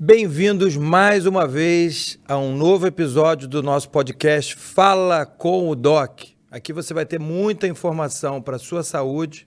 Bem-vindos mais uma vez a um novo episódio do nosso podcast Fala com o Doc. Aqui você vai ter muita informação para a sua saúde,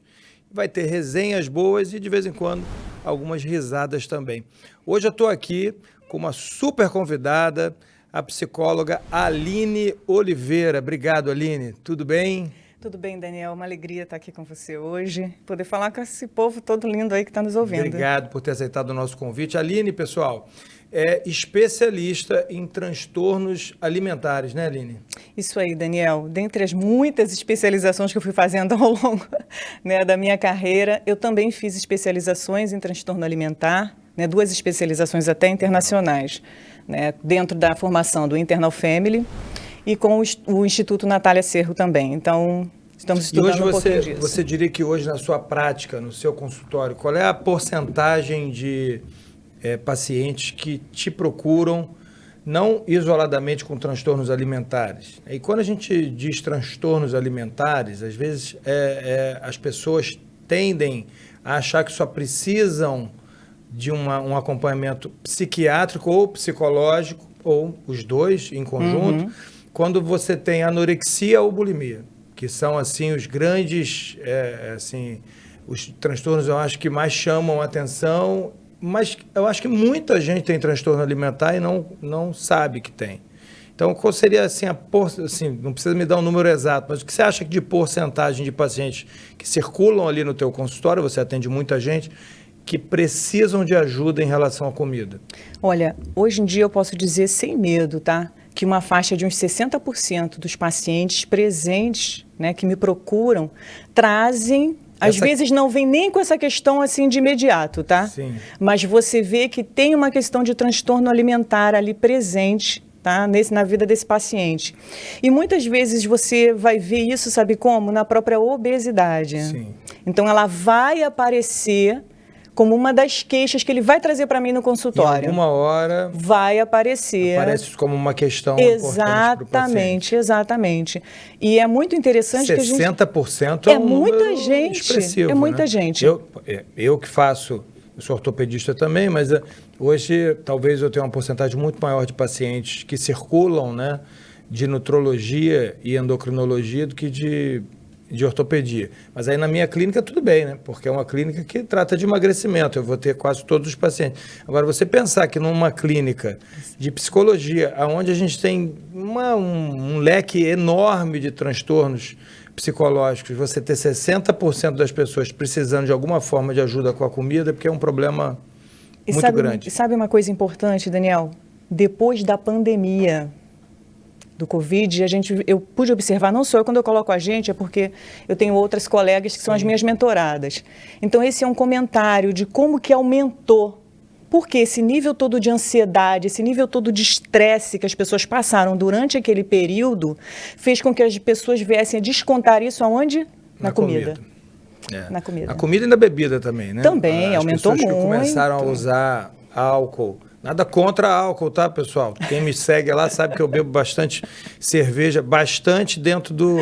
vai ter resenhas boas e, de vez em quando, algumas risadas também. Hoje eu estou aqui com uma super convidada, a psicóloga Aline Oliveira. Obrigado, Aline. Tudo bem? Tudo bem, Daniel. Uma alegria estar aqui com você hoje, poder falar com esse povo todo lindo aí que está nos ouvindo. Obrigado por ter aceitado o nosso convite. Aline, pessoal, é especialista em transtornos alimentares, né, Aline? Isso aí, Daniel. Dentre as muitas especializações que eu fui fazendo ao longo, da minha carreira, eu também fiz especializações em transtorno alimentar, 2 especializações até internacionais, dentro da formação do Internal Family e com o Instituto Natália Serro também. Então, estamos estudando um pouquinho disso. Você diria que hoje, na sua prática, no seu consultório, qual é a porcentagem de pacientes que te procuram, não isoladamente com transtornos alimentares? E quando a gente diz transtornos alimentares, às vezes as pessoas tendem a achar que só precisam de um acompanhamento psiquiátrico ou psicológico, ou os dois em conjunto, quando você tem anorexia ou bulimia, que são assim os grandes, os transtornos, eu acho, que mais chamam a atenção, mas eu acho que muita gente tem transtorno alimentar e não sabe que tem. Então, qual seria assim, não precisa me dar um número exato, mas o que você acha de porcentagem de pacientes que circulam ali no teu consultório, você atende muita gente, que precisam de ajuda em relação à comida? Olha, hoje em dia eu posso dizer sem medo, tá? Que uma faixa de uns 60% dos pacientes presentes, que me procuram, trazem, às vezes não vem nem com essa questão assim de imediato, tá? Sim. Mas você vê que tem uma questão de transtorno alimentar ali presente, tá? Na vida desse paciente. E muitas vezes você vai ver isso, sabe como? Na própria obesidade. Sim. Então ela vai aparecer como uma das queixas que ele vai trazer para mim no consultório. Em alguma hora vai aparecer. Aparece como uma questão importante para o paciente. Exatamente. E é muito interessante 60% que a gente... 60% é um muita gente, expressivo, é muita né? gente. Eu que faço, eu sou ortopedista também, mas hoje talvez eu tenha uma porcentagem muito maior de pacientes que circulam, de nutrologia e endocrinologia do que de ortopedia. Mas aí na minha clínica tudo bem, porque é uma clínica que trata de emagrecimento, eu vou ter quase todos os pacientes. Agora, você pensar que numa clínica de psicologia, onde a gente tem um leque enorme de transtornos psicológicos, você ter 60% das pessoas precisando de alguma forma de ajuda com a comida, porque é um problema muito grande. E sabe uma coisa importante, Daniel? Depois da pandemia do Covid, eu pude observar, não só eu, quando eu coloco a gente, é porque eu tenho outras colegas que são as minhas mentoradas. Então, esse é um comentário de como que aumentou. Porque esse nível todo de ansiedade, esse nível todo de estresse que as pessoas passaram durante aquele período, fez com que as pessoas viessem a descontar isso aonde? Na comida. Na comida. A comida e na bebida também, né? Também, aumentou muito. As pessoas que começaram a usar álcool. Nada contra álcool, tá, pessoal? Quem me segue lá sabe que eu bebo bastante cerveja, bastante dentro do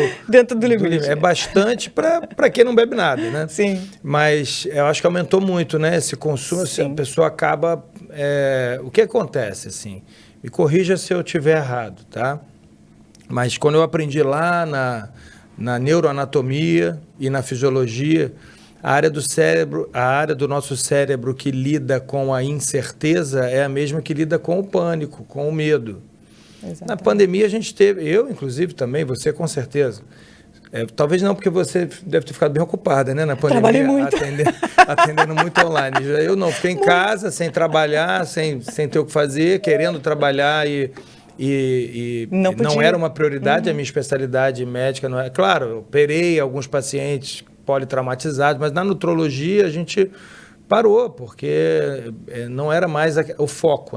limite. É bastante para quem não bebe nada, né? Sim. Mas eu acho que aumentou muito, esse consumo. Assim, a pessoa acaba... o que acontece, assim? Me corrija se eu estiver errado, tá? Mas quando eu aprendi lá na neuroanatomia e na fisiologia, a área do cérebro, a área do nosso cérebro que lida com a incerteza é a mesma que lida com o pânico, com o medo. Exatamente. Na pandemia a gente teve, eu inclusive também, você com certeza, talvez não, porque você deve ter ficado bem ocupada, na pandemia. Trabalhei muito. Atendendo muito online. Eu não, fiquei em casa, sem trabalhar, sem ter o que fazer, querendo trabalhar e não era uma prioridade a minha especialidade médica. Não é. Claro, eu operei alguns pacientes politraumatizados, mas na nutrologia a gente parou, porque não era mais o foco,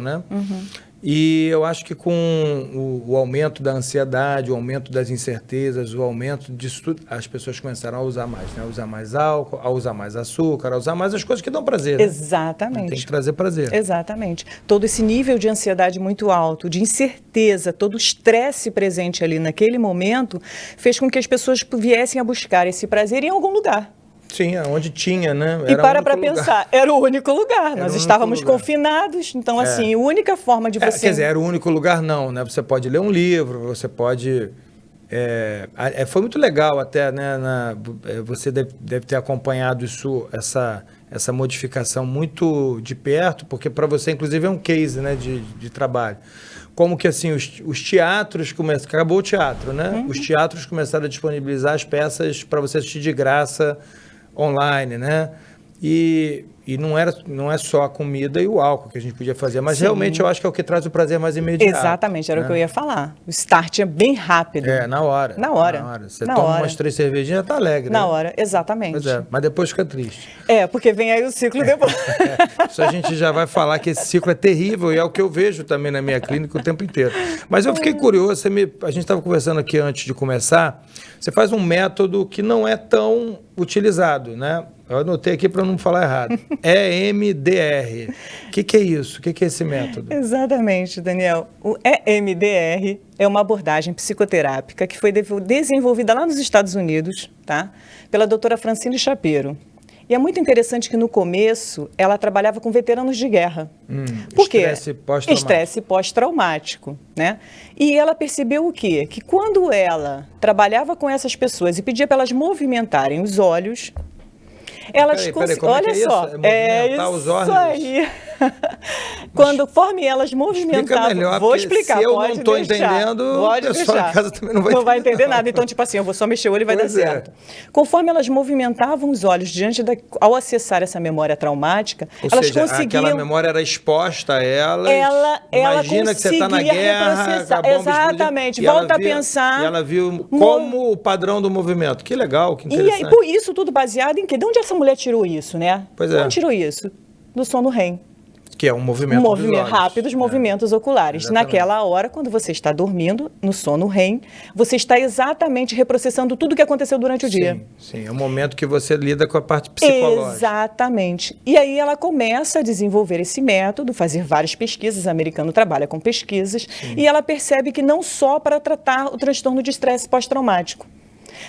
E eu acho que com o aumento da ansiedade, o aumento das incertezas, o aumento disso tudo, as pessoas começaram a usar mais, A usar mais álcool, a usar mais açúcar, a usar mais as coisas que dão prazer. Exatamente. Tem que trazer prazer. Exatamente. Todo esse nível de ansiedade muito alto, de incerteza, todo o estresse presente ali naquele momento, fez com que as pessoas viessem a buscar esse prazer em algum lugar. Sim, onde tinha, né? E Era para pensar, era o único lugar. Nós estávamos confinados, então, assim, a única forma de você... Quer dizer, era o único lugar, não, né? Você pode ler um livro, você pode... foi muito legal até, né? Você deve ter acompanhado essa modificação muito de perto, porque para você, inclusive, é um case, né, de trabalho. Como que, assim, os teatros começaram... Acabou o teatro, né? Os teatros começaram a disponibilizar as peças para você assistir de graça online, né? E não é só a comida e o álcool que a gente podia fazer, mas realmente eu acho que é o que traz o prazer mais imediato. Exatamente, era o que eu ia falar. O start é bem rápido. Na hora. Na hora. Você toma umas 3 cervejinhas e já tá alegre. Na hora, exatamente. Pois é, mas depois fica triste. Porque vem aí o ciclo depois. Isso a gente já vai falar que esse ciclo é terrível e é o que eu vejo também na minha clínica o tempo inteiro. Mas eu fiquei curioso, a gente estava conversando aqui antes de começar, você faz um método que não é tão utilizado, né? Eu anotei aqui para não falar errado. EMDR. O que é isso? O que é esse método? Exatamente, Daniel. O EMDR é uma abordagem psicoterápica que foi desenvolvida lá nos Estados Unidos, tá? Pela doutora Francine Shapiro. E é muito interessante que no começo ela trabalhava com veteranos de guerra. Por quê? Estresse pós-traumático. Estresse pós-traumático, né? E ela percebeu o quê? Que quando ela trabalhava com essas pessoas e pedia para elas movimentarem os olhos, elas conseguiam. Olha só, movimentar os olhos. Isso aí. Conforme elas movimentavam, melhor, vou explicar. Se eu não estou entendendo, o pessoal em casa também não vai entender nada. Então, tipo assim, eu vou só mexer o olho e vai dar certo. Conforme elas movimentavam os olhos ao acessar essa memória traumática, elas conseguiam. Aquela memória era exposta a elas. Imagina que você está na guerra, exatamente. Volta a pensar. E ela viu como o padrão do movimento. Que legal, que interessante. E aí, por isso tudo baseado em quê? De onde essa mulher tirou isso, né? Pois é. De onde tirou isso? Do sono REM. Que é um movimento dos olhos. Rápidos movimentos oculares. Exatamente. Naquela hora, quando você está dormindo, no sono REM, você está exatamente reprocessando tudo o que aconteceu durante o dia. Sim, é o momento que você lida com a parte psicológica. Exatamente. E aí ela começa a desenvolver esse método, fazer várias pesquisas, o americano trabalha com pesquisas, e ela percebe que não só para tratar o transtorno de estresse pós-traumático,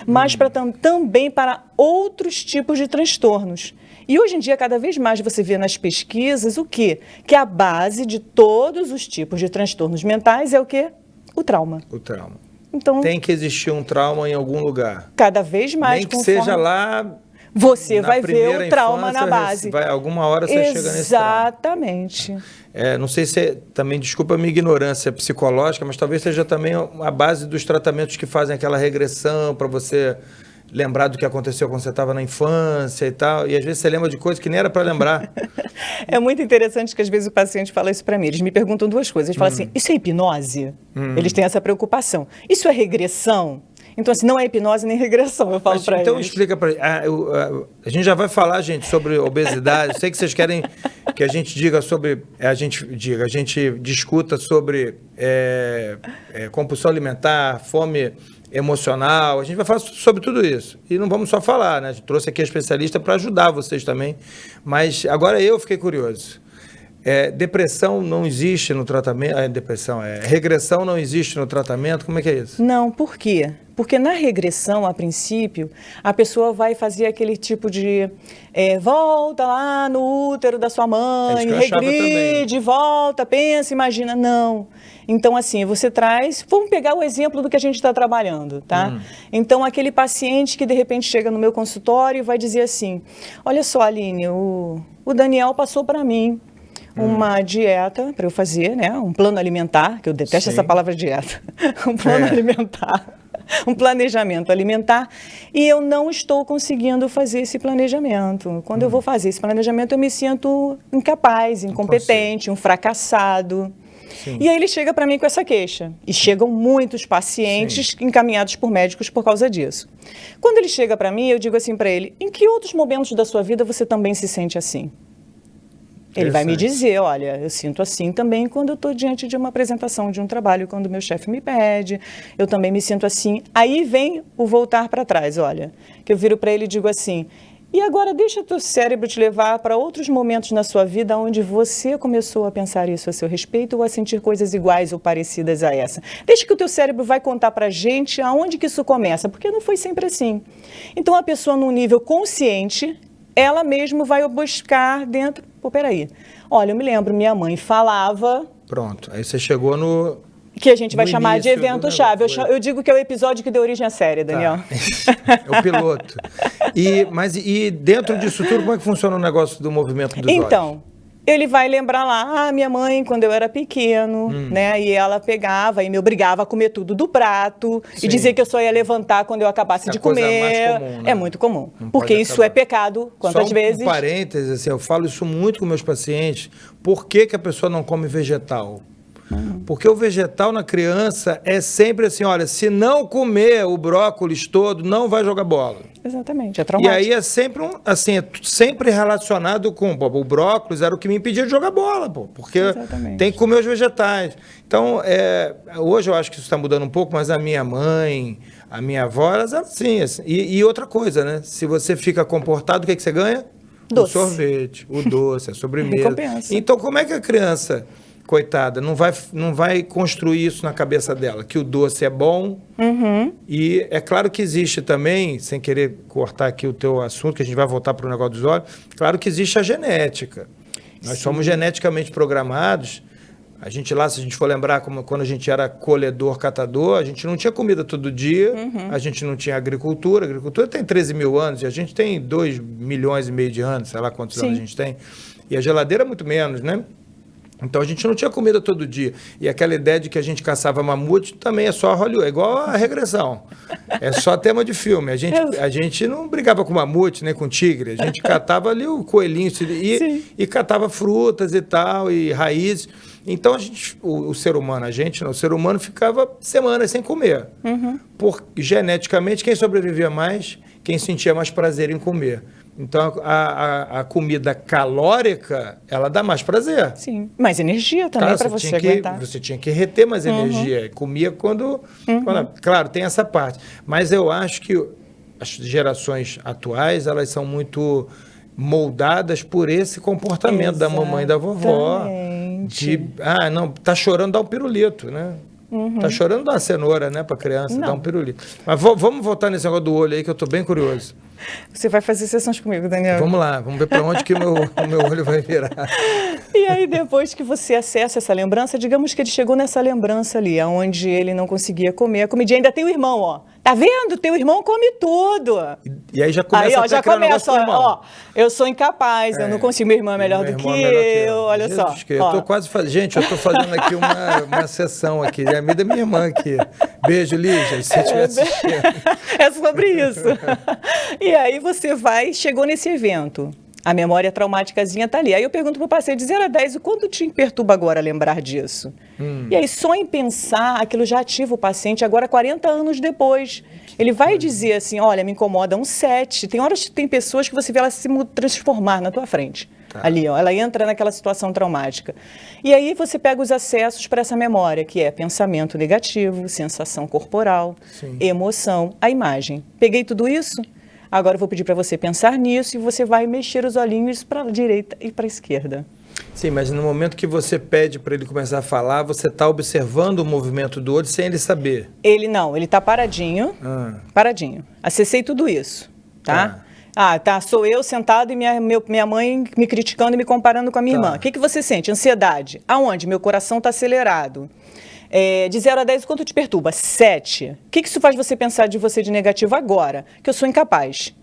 mas também para outros tipos de transtornos. E hoje em dia, cada vez mais você vê nas pesquisas o quê? Que a base de todos os tipos de transtornos mentais é o quê? O trauma. O trauma. Então, tem que existir um trauma em algum lugar. Cada vez mais. Nem que seja lá... Você vai ver o trauma na base. Alguma hora você chega nesse trauma. Exatamente. Não sei se também, desculpa a minha ignorância psicológica, mas talvez seja também a base dos tratamentos que fazem aquela regressão para você lembrar do que aconteceu quando você estava na infância e tal, e às vezes você lembra de coisas que nem era para lembrar. É muito interessante que às vezes o paciente fala isso para mim, eles me perguntam duas coisas, eles falam assim, isso é hipnose? Eles têm essa preocupação. Isso é regressão? Então, assim, não é hipnose nem regressão, eu falo para eles. Então, explica para a gente já vai falar, gente, sobre obesidade. Eu sei que vocês querem que a gente diga sobre... A gente discuta sobre compulsão alimentar, fome emocional. A gente vai falar sobre tudo isso. E não vamos só falar, né? A gente trouxe aqui a especialista para ajudar vocês também. Mas agora eu fiquei curioso. Depressão não existe no tratamento? Regressão não existe no tratamento? Como é que é isso? Não, por quê? Porque na regressão, a princípio, a pessoa vai fazer aquele tipo de volta lá no útero da sua mãe, regride, volta, pensa, imagina. Não. Então, assim, você traz... Vamos pegar o exemplo do que a gente está trabalhando, tá? Então, aquele paciente que, de repente, chega no meu consultório e vai dizer assim, olha só, Aline, o Daniel passou para mim uma dieta para eu fazer, né? Um plano alimentar, que eu detesto essa palavra dieta. Um plano alimentar. Um planejamento alimentar, e eu não estou conseguindo fazer esse planejamento. Quando eu vou fazer esse planejamento, eu me sinto incapaz, incompetente, um fracassado. Sim. E aí ele chega para mim com essa queixa. E chegam muitos pacientes encaminhados por médicos por causa disso. Quando ele chega para mim, eu digo assim para ele, em que outros momentos da sua vida você também se sente assim? Ele vai me dizer, olha, eu sinto assim também quando eu estou diante de uma apresentação de um trabalho, quando o meu chefe me pede, eu também me sinto assim. Aí vem o voltar para trás, olha, que eu viro para ele e digo assim, E agora deixa o teu cérebro te levar para outros momentos na sua vida onde você começou a pensar isso a seu respeito ou a sentir coisas iguais ou parecidas a essa. Deixa que o teu cérebro vai contar para a gente aonde que isso começa, porque não foi sempre assim. Então a pessoa num nível consciente, ela mesma vai buscar dentro... Pô, peraí. Olha, eu me lembro, minha mãe falava... Pronto, aí você chegou no... Que a gente vai chamar de início do evento-chave. negócio. Eu digo que é o episódio que deu origem à série, Daniel. Tá. É o piloto. Mas dentro disso tudo, como é que funciona o negócio do movimento dos olhos? Então, ele vai lembrar lá, minha mãe, quando eu era pequeno, né? E ela pegava e me obrigava a comer tudo do prato. Sim. E dizia que eu só ia levantar quando eu acabasse de coisa comer. mais comum, né? É muito comum. Não Porque pode isso acabar. é pecado. Quantas vezes? Um parênteses, assim, eu falo isso muito com meus pacientes. Por que a pessoa não come vegetal? Porque o vegetal na criança é sempre assim, olha, se não comer o brócolis todo, não vai jogar bola. Exatamente, é E traumático. aí é sempre sempre relacionado com pô, o brócolis era o que me impedia de jogar bola, pô, porque Exatamente. tem que comer os vegetais. Então, hoje eu acho que isso está mudando um pouco, mas a minha mãe, a minha avó, elas eram assim. E outra coisa, né? Se você fica comportado, o que você ganha? Doce. O sorvete, o doce, a sobremesa. Recompensa. Então, como é que a criança, coitada, não vai construir isso na cabeça dela? Que o doce é bom. E é claro que existe também, sem querer cortar aqui o teu assunto, que a gente vai voltar para o negócio dos olhos, claro que existe a genética. Nós somos geneticamente programados. A gente lá, se a gente for lembrar, como quando a gente era colhedor, catador, a gente não tinha comida todo dia, a gente não tinha agricultura. A agricultura tem 13 mil anos e a gente tem 2,5 milhões de anos, sei lá quantos anos a gente tem. E a geladeira é muito menos, né? Então a gente não tinha comida todo dia. E aquela ideia de que a gente caçava mamute também é só Hollywood, é igual a regressão. É só tema de filme. A gente não brigava com mamute, nem com tigre. A gente catava ali o coelhinho e catava frutas e tal, e raízes. Então o ser humano, o ser humano ficava semanas sem comer. Porque geneticamente, quem sobrevivia mais, quem sentia mais prazer em comer. Então, a comida calórica, ela dá mais prazer. Sim, mais energia também para você aguentar. Você tinha que reter mais energia. Comia quando... Claro, tem essa parte. Mas eu acho que as gerações atuais, elas são muito moldadas por esse comportamento da mamãe e da vovó. Não, tá chorando, dá um pirulito, né? Tá chorando, dá uma cenoura, né, pra criança, dá um pirulito. Mas vamos voltar nesse negócio do olho aí, que eu tô bem curioso. Você vai fazer sessões comigo, Daniel? Vamos lá, vamos ver para onde que o meu olho vai virar. E aí, depois que você acessa essa lembrança, digamos que ele chegou nessa lembrança ali, onde ele não conseguia comer a comidinha. Ainda tem o irmão, ó. Tá vendo? Teu irmão come tudo. E aí já começa a criar um negócio com o irmão. Ó, eu sou incapaz, eu não consigo. Meu irmão é melhor do que eu. Olha só. Eu tô quase fazendo... Gente, eu tô fazendo aqui uma sessão aqui. É amiga da minha irmã aqui. Beijo, Lígia, se você estiver assistindo. É sobre isso. E aí você chegou nesse evento. A memória traumáticazinha tá ali. Aí eu pergunto pro paciente, de 0 a 10, o quanto te perturba agora lembrar disso? E aí só em pensar, aquilo já ativa o paciente agora 40 anos depois. Ele vai dizer assim, olha, me incomoda um 7. Tem horas que tem pessoas que você vê ela se transformar na tua frente. Ali, ó, ela entra naquela situação traumática. E aí você pega os acessos para essa memória, que é pensamento negativo, sensação corporal, emoção, a imagem. Peguei tudo isso? Agora eu vou pedir para você pensar nisso e você vai mexer os olhinhos para a direita e para a esquerda. Sim, mas no momento que você pede para ele começar a falar, você está observando o movimento do olho sem ele saber. Ele está paradinho, paradinho. Acessei tudo isso, tá? Sou eu sentado e minha mãe me criticando e me comparando com a minha irmã. O que você sente? Ansiedade. Aonde? Meu coração está acelerado. De 0 a 10, quanto te perturba? 7. O que isso faz você pensar de você de negativo agora? Que eu sou incapaz.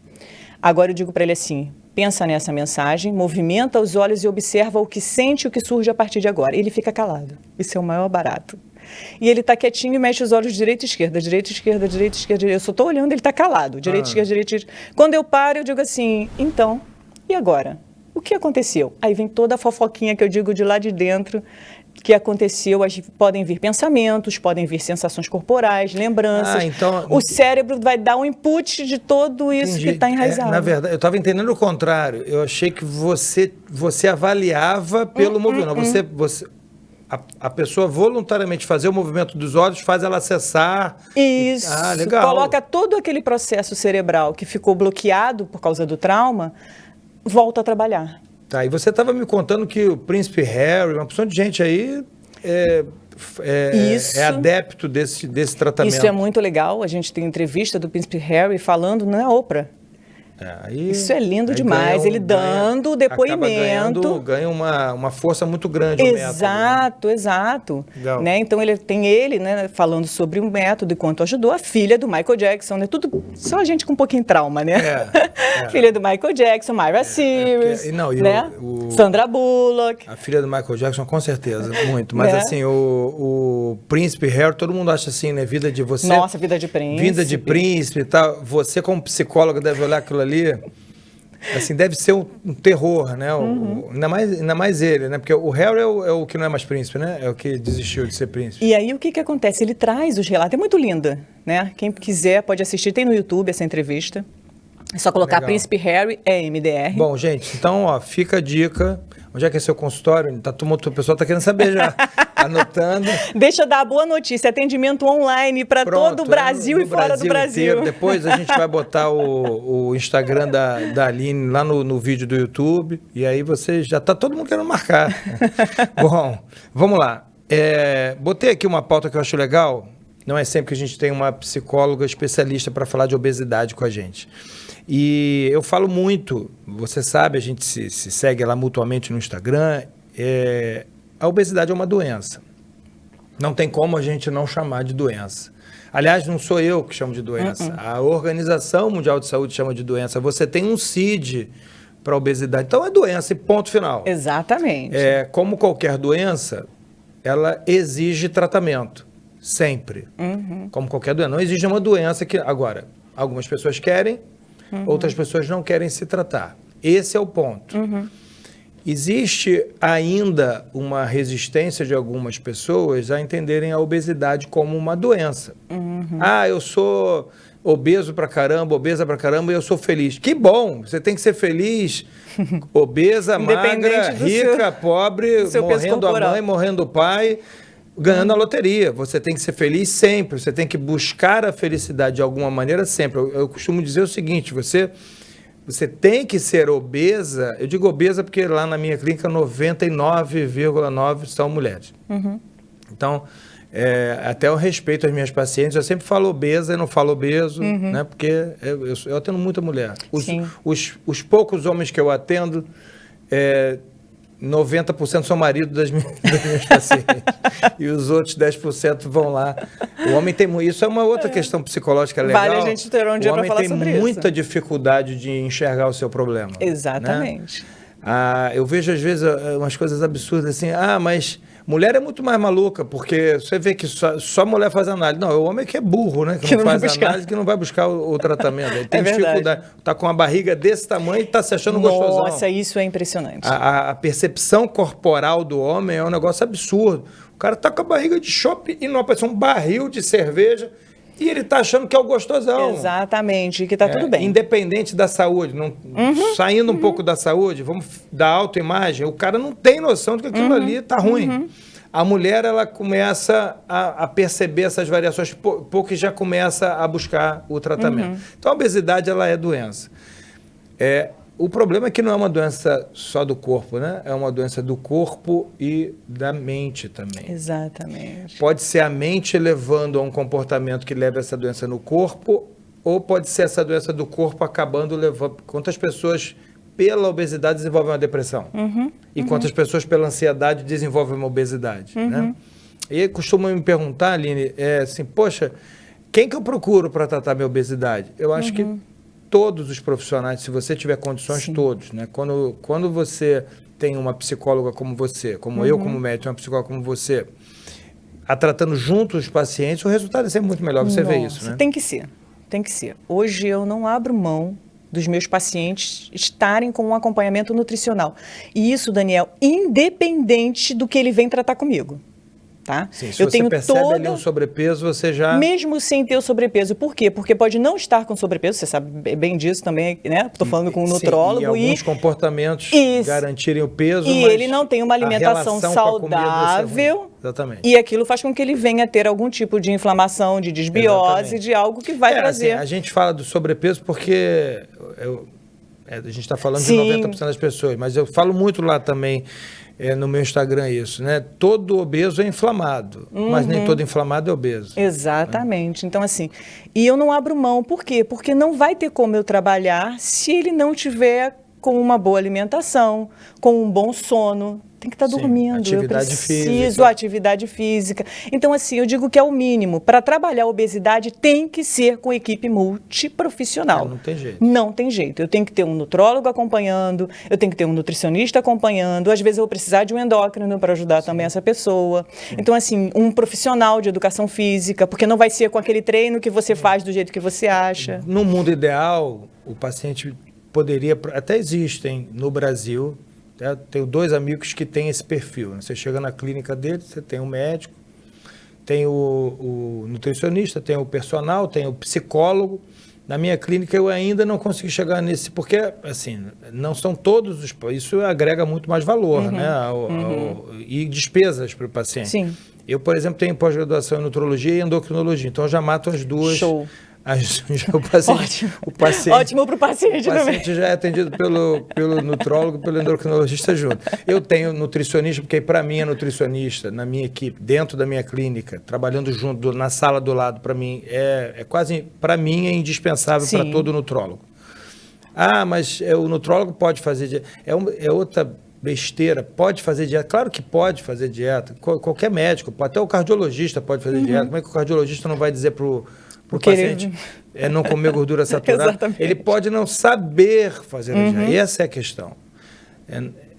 Agora eu digo para ele assim, pensa nessa mensagem, movimenta os olhos e observa o que sente e o que surge a partir de agora. Ele fica calado. Isso é o maior barato. E ele está quietinho e mexe os olhos direita e esquerda, direita e esquerda, direita e esquerda. Eu só estou olhando, ele está calado. Direita, esquerda, direita e esquerda. Quando eu paro, eu digo assim, então, e agora? O que aconteceu? Aí vem toda a fofoquinha que eu digo de lá de dentro, que aconteceu, podem vir pensamentos, podem vir sensações corporais, lembranças. O cérebro vai dar um input de tudo isso que está enraizado. Na verdade, eu estava entendendo o contrário. Eu achei que você avaliava pelo movimento. a pessoa voluntariamente fazer o movimento dos olhos faz ela acessar. Isso, Legal. Coloca todo aquele processo cerebral que ficou bloqueado por causa do trauma, volta a trabalhar. Tá, e você estava me contando que o príncipe Harry, uma porção de gente aí é adepto desse tratamento. Isso é muito legal. A gente tem entrevista do príncipe Harry falando na Oprah. Isso é lindo demais. Ele dando o depoimento. Ganha uma força muito grande. Exato, o método, né? Então ele tem né, falando sobre o método e quanto ajudou a filha do Michael Jackson, né? Tudo só a gente com um pouquinho de trauma, né? Filha do Michael Jackson, Myra Sears, né? Sandra Bullock. A filha do Michael Jackson, com certeza, muito. Mas assim, o príncipe Harry, todo mundo acha assim, né? Vida de você. Nossa, vida de príncipe. Vida de príncipe e tal. Você, como psicóloga, deve olhar aquilo ali. Assim, deve ser um terror, né? Ainda mais ele, né? Porque o Harry é o que não é mais príncipe, né? É o que desistiu de ser príncipe. E aí o que acontece? Ele traz os relatos, é muito linda, né? Quem quiser pode assistir, tem no YouTube essa entrevista. É só colocar Legal. Príncipe Harry MDR. Bom, gente, então, ó, fica a dica. Onde é que é seu consultório? O pessoal está querendo saber já. Anotando. Deixa eu dar a boa notícia. Atendimento online para todo o Brasil e fora do Brasil. Inteiro. Depois a gente vai botar o Instagram da Aline lá no vídeo do YouTube. E aí você já está todo mundo querendo marcar. Bom, vamos lá. Botei aqui uma pauta que eu acho legal. Não é sempre que a gente tem uma psicóloga especialista para falar de obesidade com a gente. E eu falo muito, você sabe, a gente se segue lá mutuamente no Instagram, a obesidade é uma doença. Não tem como a gente não chamar de doença. Aliás, não sou eu que chamo de doença. A Organização Mundial de Saúde chama de doença. Você tem um CID para a obesidade. Então é doença e ponto final. Exatamente. Como qualquer doença, ela exige tratamento. Sempre. Como qualquer doença. Não exige uma doença que... Agora, algumas pessoas querem, outras pessoas não querem se tratar. Esse é o ponto. Existe ainda uma resistência de algumas pessoas a entenderem a obesidade como uma doença. Eu sou obeso pra caramba, obesa pra caramba e eu sou feliz. Que bom! Você tem que ser feliz, obesa, magra, rica, pobre, morrendo a mãe, morrendo o pai, ganhando a loteria. Você tem que ser feliz sempre, você tem que buscar a felicidade de alguma maneira sempre. Eu costumo dizer o seguinte, você tem que ser obesa, eu digo obesa porque lá na minha clínica 99,9% são mulheres. Então, até eu respeito as minhas pacientes, eu sempre falo obesa e não falo obeso, né? Porque eu atendo muita mulher. Os poucos homens que eu atendo, 90% são marido das minhas pacientes. E os outros 10% vão lá. O homem tem muito. Isso é uma outra questão psicológica legal. Vale a gente ter um dia para falar sobre isso. O homem tem muita dificuldade de enxergar o seu problema. Exatamente. Né? Eu vejo, às vezes, umas coisas absurdas assim. Mas mulher é muito mais maluca, porque você vê que só mulher faz análise. Não, é o homem que é burro, né? Que não faz análise, que não vai buscar o tratamento. Ele tem dificuldade. Está com uma barriga desse tamanho e está se achando gostosão. Nossa, isso é impressionante. A percepção corporal do homem é um negócio absurdo. O cara está com a barriga de chope e não aparece um barril de cerveja e ele está achando que é o gostosão. Exatamente, que está tudo bem. Independente da saúde, saindo um pouco da saúde, vamos da autoimagem, o cara não tem noção de que aquilo ali está ruim. A mulher, ela começa a perceber essas variações, pouco já começa a buscar o tratamento. Então, a obesidade, ela é doença. O problema é que não é uma doença só do corpo, né? É uma doença do corpo e da mente também. Exatamente. Pode ser a mente levando a um comportamento que leva essa doença no corpo, ou pode ser essa doença do corpo acabando levando... Quantas pessoas pela obesidade desenvolvem uma depressão? E quantas pessoas pela ansiedade desenvolvem uma obesidade? Né? E costumam me perguntar, Aline, assim, poxa, quem que eu procuro para tratar minha obesidade? Eu acho que todos os profissionais, se você tiver condições, todos, né? Quando você tem uma psicóloga como você, como eu como médico, uma psicóloga como você, tratando junto os pacientes, o resultado é sempre muito melhor, você vê isso, né? Tem que ser. Hoje eu não abro mão dos meus pacientes estarem com um acompanhamento nutricional. E isso, Daniel, independente do que ele vem tratar comigo. tá? Sim, se você percebe ali um sobrepeso, você já... Mesmo sem ter o sobrepeso. Por quê? Porque pode não estar com sobrepeso, você sabe bem disso também, né? Estou falando com um nutrólogo. E alguns comportamentos garantirem o peso, e mas ele não tem uma alimentação saudável. Exatamente. E aquilo faz com que ele venha a ter algum tipo de inflamação, de desbiose, de algo que vai trazer. Assim, a gente fala do sobrepeso porque a gente está falando de 90% das pessoas, mas eu falo muito lá também no meu Instagram isso, né? Todo obeso é inflamado, mas nem todo inflamado é obeso. Exatamente. Então, assim, e eu não abro mão. Por quê? Porque não vai ter como eu trabalhar se ele não tiver com uma boa alimentação, com um bom sono. Tem que estar dormindo. Atividade física. Então, assim, eu digo que é o mínimo. Para trabalhar a obesidade, tem que ser com equipe multiprofissional. Não tem jeito. Não tem jeito. Eu tenho que ter um nutrólogo acompanhando, eu tenho que ter um nutricionista acompanhando, às vezes eu vou precisar de um endócrino para ajudar também essa pessoa. Então, assim, um profissional de educação física, porque não vai ser com aquele treino que você faz do jeito que você acha. No mundo ideal, o paciente poderia... Até existem no Brasil... Tenho 2 amigos que têm esse perfil. Você chega na clínica dele, você tem um médico, tem o nutricionista, tem o personal, tem o psicólogo. Na minha clínica eu ainda não consegui chegar nesse, porque assim, não são todos os... Isso agrega muito mais valor, né? E despesas para o paciente. Sim. Eu, por exemplo, tenho pós-graduação em nutrologia e endocrinologia, então eu já mato as duas. Show. Ótimo para o paciente também. O paciente já é atendido pelo nutrólogo, pelo endocrinologista junto. Eu tenho nutricionista, porque para mim é nutricionista, na minha equipe, dentro da minha clínica, trabalhando junto, na sala do lado, para mim, quase, para mim, é indispensável para todo nutrólogo. Ah, mas o nutrólogo pode fazer dieta. É outra besteira, pode fazer dieta. Claro que pode fazer dieta. Qualquer médico, até o cardiologista pode fazer dieta. Como é que o cardiologista não vai dizer para o paciente não comer gordura saturada? Ele pode não saber fazer a dieta. Essa é a questão.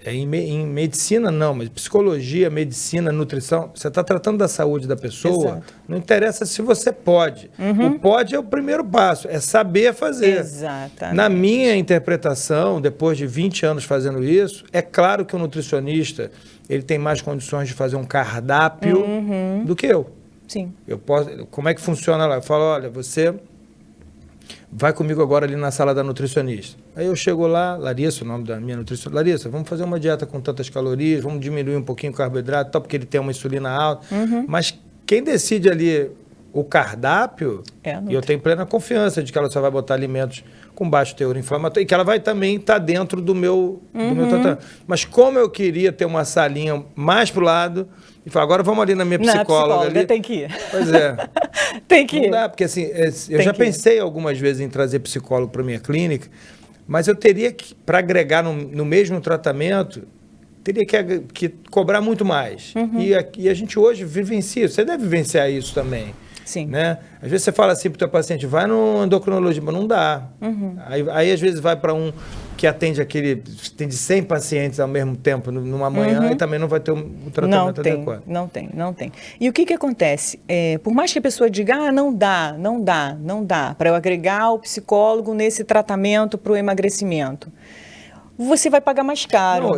Em medicina, não, mas psicologia, medicina, nutrição, você está tratando da saúde da pessoa, Exato. Não interessa se você pode. O pode é o primeiro passo, é saber fazer. Exatamente. Na minha interpretação, depois de 20 anos fazendo isso, é claro que o nutricionista ele tem mais condições de fazer um cardápio do que eu. Sim. Como é que funciona lá? Eu falo, olha, você vai comigo agora ali na sala da nutricionista. Aí eu chego lá, Larissa, o nome da minha nutricionista, Larissa, vamos fazer uma dieta com tantas calorias, vamos diminuir um pouquinho o carboidrato, tal, porque ele tem uma insulina alta. Mas quem decide ali o cardápio, e eu tenho plena confiança de que ela só vai botar alimentos com baixo teor inflamatório, e que ela vai também estar dentro do meu tratamento. Mas como eu queria ter uma salinha mais pro lado, e falar, agora vamos ali na minha psicóloga ali. Tem que ir. Pois é. Tem que ir. Não dá, porque assim, eu já pensei algumas vezes em trazer psicólogo para minha clínica, mas eu teria que, para agregar no mesmo tratamento, teria que cobrar muito mais. E a gente hoje vivencia, você deve vivenciar isso também. Sim. Né? Às vezes você fala assim para o teu paciente, vai no endocrinologista, mas não dá. Aí às vezes vai para um que atende 100 pacientes ao mesmo tempo numa manhã e também não vai ter um tratamento adequado. Não tem. E o que acontece? Por mais que a pessoa diga, não dá para eu agregar o psicólogo nesse tratamento para o emagrecimento, você vai pagar mais caro.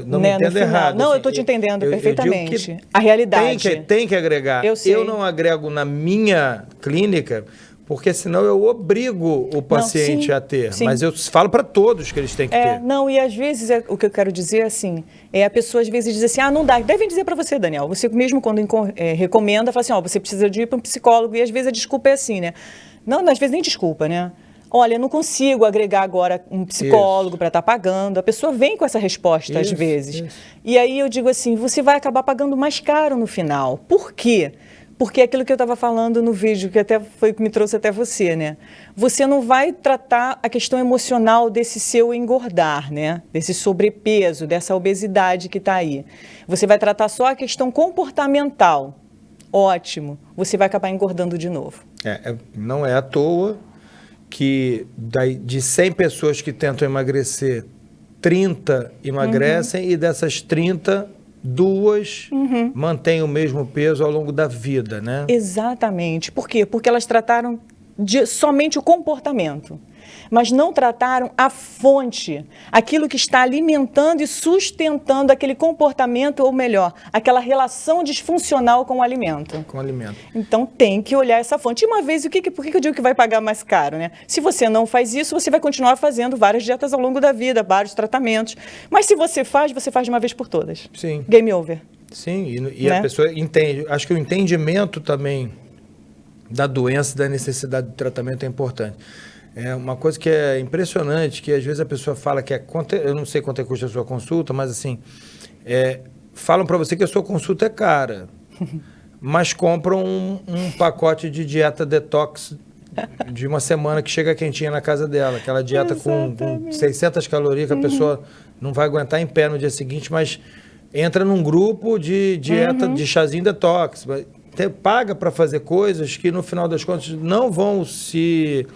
Não me entendo errado. Não, eu estou te entendendo perfeitamente. A realidade. Tem que agregar. Eu não agrego na minha clínica, porque senão eu obrigo o paciente a ter. Sim. Mas eu falo para todos que eles têm que ter. E às vezes, o que eu quero dizer assim, a pessoa às vezes diz assim, não dá. Devem dizer para você, Daniel, você mesmo quando recomenda, fala assim, você precisa de ir para um psicólogo, e às vezes a desculpa é assim, né? Não, às vezes nem desculpa, né? Olha, eu não consigo agregar agora um psicólogo para estar pagando. A pessoa vem com essa resposta às vezes. E aí eu digo assim, você vai acabar pagando mais caro no final. Por quê? Porque é aquilo que eu estava falando no vídeo, que até foi o que me trouxe até você, né? Você não vai tratar a questão emocional desse seu engordar, né? Desse sobrepeso, dessa obesidade que está aí. Você vai tratar só a questão comportamental. Ótimo. Você vai acabar engordando de novo. Não é à toa que de 100 pessoas que tentam emagrecer, 30 emagrecem e dessas 30, 2 mantêm o mesmo peso ao longo da vida, né? Exatamente. Por quê? Porque elas trataram somente o comportamento. mas não trataram a fonte, aquilo que está alimentando e sustentando aquele comportamento, ou melhor, aquela relação disfuncional com o alimento. Com o alimento. Então tem que olhar essa fonte. E uma vez, por que eu digo que vai pagar mais caro, né? Se você não faz isso, você vai continuar fazendo várias dietas ao longo da vida, vários tratamentos. Mas se você faz de uma vez por todas. Sim. Game over. Sim, e né? a pessoa entende. Acho que o entendimento também da doença, da necessidade do tratamento é importante. É uma coisa que é impressionante, que às vezes a pessoa fala que eu não sei quanto custa a sua consulta, mas assim, falam para você que a sua consulta é cara, mas compram um pacote de dieta detox de uma semana que chega quentinha na casa dela, aquela dieta com 600 calorias que a pessoa não vai aguentar em pé no dia seguinte, mas entra num grupo de dieta de chazinho detox, paga para fazer coisas que no final das contas não vão se...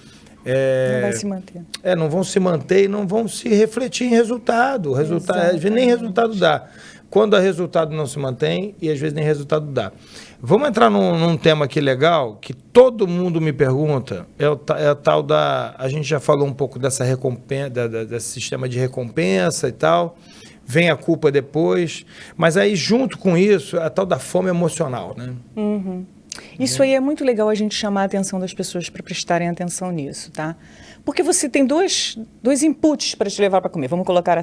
não vai se manter. Não vão se manter e não vão se refletir em resultado. Às vezes nem resultado dá. Quando o resultado não se mantém e às vezes nem resultado dá. Vamos entrar num tema aqui legal, que todo mundo me pergunta, é a tal da... A gente já falou um pouco dessa recompensa, desse sistema de recompensa e tal, vem a culpa depois, mas aí junto com isso, a tal da fome emocional, né? Uhum. Isso aí é muito legal a gente chamar a atenção das pessoas para prestarem atenção nisso, tá? Porque você tem dois inputs para te levar para comer, vamos colocar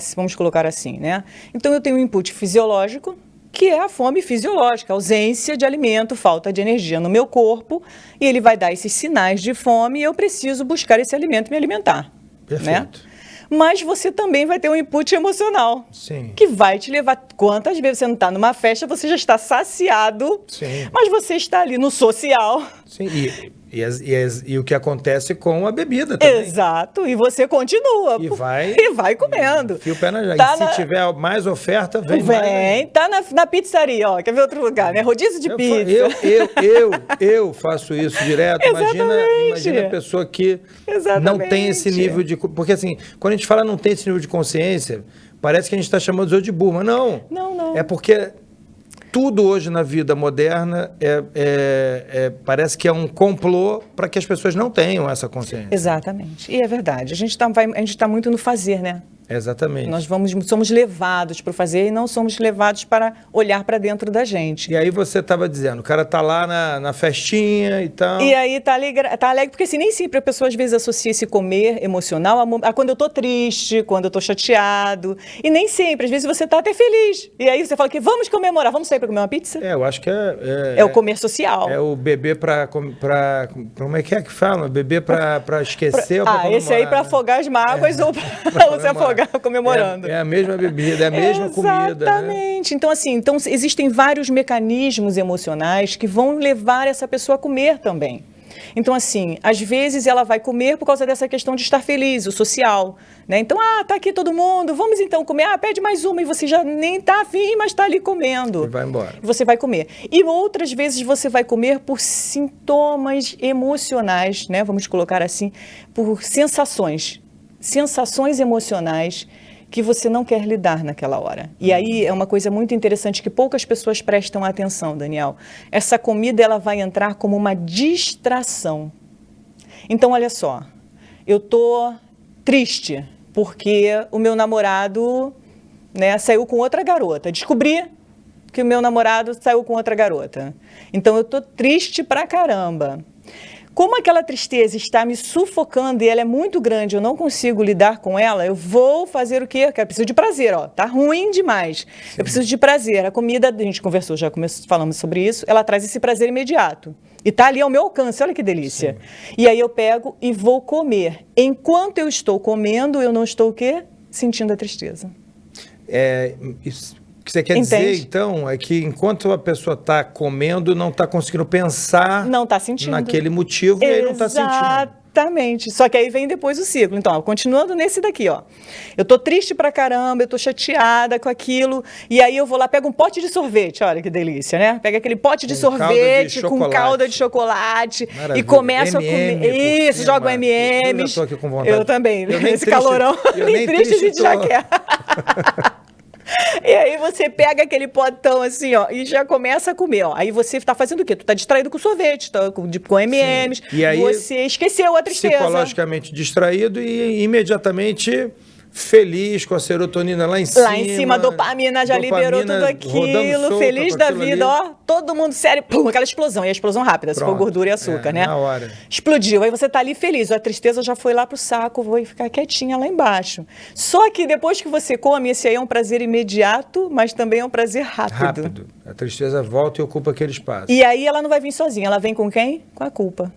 assim, né? Então eu tenho um input fisiológico, que é a fome fisiológica, ausência de alimento, falta de energia no meu corpo, e ele vai dar esses sinais de fome e eu preciso buscar esse alimento e me alimentar. Perfeito. Né? Mas você também vai ter um input emocional. Sim. Que vai te levar... Quantas vezes você não está numa festa, você já está saciado, sim, mas você está ali no social. Sim, e o que acontece com a bebida também. Exato, e você continua. E vai comendo. Fio o pé na tá e se tiver mais oferta, vem mais. Tá na pizzaria, ó, quer ver outro lugar, né? Rodízio de pizza. Eu faço isso direto. Imagina a pessoa que não tem esse nível de... Porque assim, quando a gente fala não tem esse nível de consciência, parece que a gente está chamando os outros de burro, mas não. Não. É porque... Tudo hoje na vida moderna parece que é um complô para que as pessoas não tenham essa consciência. Exatamente. E é verdade. A gente tá muito no fazer, né? Exatamente. Nós somos levados para o fazer e não somos levados para olhar para dentro da gente. E aí você estava dizendo, o cara tá lá na festinha e tal. E aí tá alegre, porque assim, nem sempre a pessoa às vezes associa esse comer emocional a quando eu tô triste, quando eu tô chateado. E nem sempre, às vezes você tá até feliz. E aí você fala que vamos comemorar, vamos sair para comer uma pizza? Eu acho que é o comer social. É o beber para como é que fala? Beber para esquecer ou para comemorar? Esse aí para afogar as mágoas ou para se afogar comemorando. É a mesma bebida, é a mesma comida. Exatamente. Né? Então existem vários mecanismos emocionais que vão levar essa pessoa a comer também. Então, assim, às vezes ela vai comer por causa dessa questão de estar feliz, o social, né? Então, tá aqui todo mundo, vamos então comer, pede mais uma, e você já nem tá afim, mas tá ali comendo. E vai embora. Você vai comer. E outras vezes você vai comer por sintomas emocionais, né? Vamos colocar assim, por sensações emocionais que você não quer lidar naquela hora. E aí é uma coisa muito interessante que poucas pessoas prestam atenção, Daniel. Essa comida ela vai entrar como uma distração. Então, olha só, eu tô triste porque o meu namorado, né, saiu com outra garota. Descobri que o meu namorado saiu com outra garota. Então, eu tô triste pra caramba. Como aquela tristeza está me sufocando e ela é muito grande, eu não consigo lidar com ela, eu vou fazer o quê? Eu preciso de prazer, tá ruim demais. Sim. Eu preciso de prazer. A comida, a gente conversou, falamos sobre isso, ela traz esse prazer imediato. E tá ali ao meu alcance, olha que delícia. Sim. E aí eu pego e vou comer. Enquanto eu estou comendo, eu não estou o quê? Sentindo a tristeza. O que você quer dizer, então, é que enquanto a pessoa está comendo, não está conseguindo pensar não tá sentindo. Naquele motivo e aí não está sentindo. Exatamente. Só que aí vem depois o ciclo. Então, continuando nesse daqui, ó. Eu tô triste pra caramba, eu tô chateada com aquilo, e aí eu vou lá, pego um pote de sorvete, olha que delícia, né? Pega aquele pote de sorvete com calda de chocolate. Maravilha. E começo a comer. Isso, jogo M&M. Eu já tô aqui com vontade. Eu também. Esse calorão. Nem triste a gente já quer. E aí você pega aquele potão assim, ó, e já começa a comer, ó. Aí você tá fazendo o quê? Tu tá distraído com sorvete, tá com M&M's. E aí, você esqueceu a tristeza. Psicologicamente distraído e imediatamente feliz com a serotonina lá em cima. Lá em cima, a dopamina já liberou tudo aquilo, feliz da vida, ó. Todo mundo sério, pum, aquela explosão. E a explosão rápida, se for gordura e açúcar, né? Na hora. Explodiu, aí você tá ali feliz, a tristeza já foi lá pro saco, vou ficar quietinha lá embaixo. Só que depois que você come, esse aí é um prazer imediato, mas também é um prazer rápido. A tristeza volta e ocupa aquele espaço. E aí ela não vai vir sozinha, ela vem com quem? Com a culpa.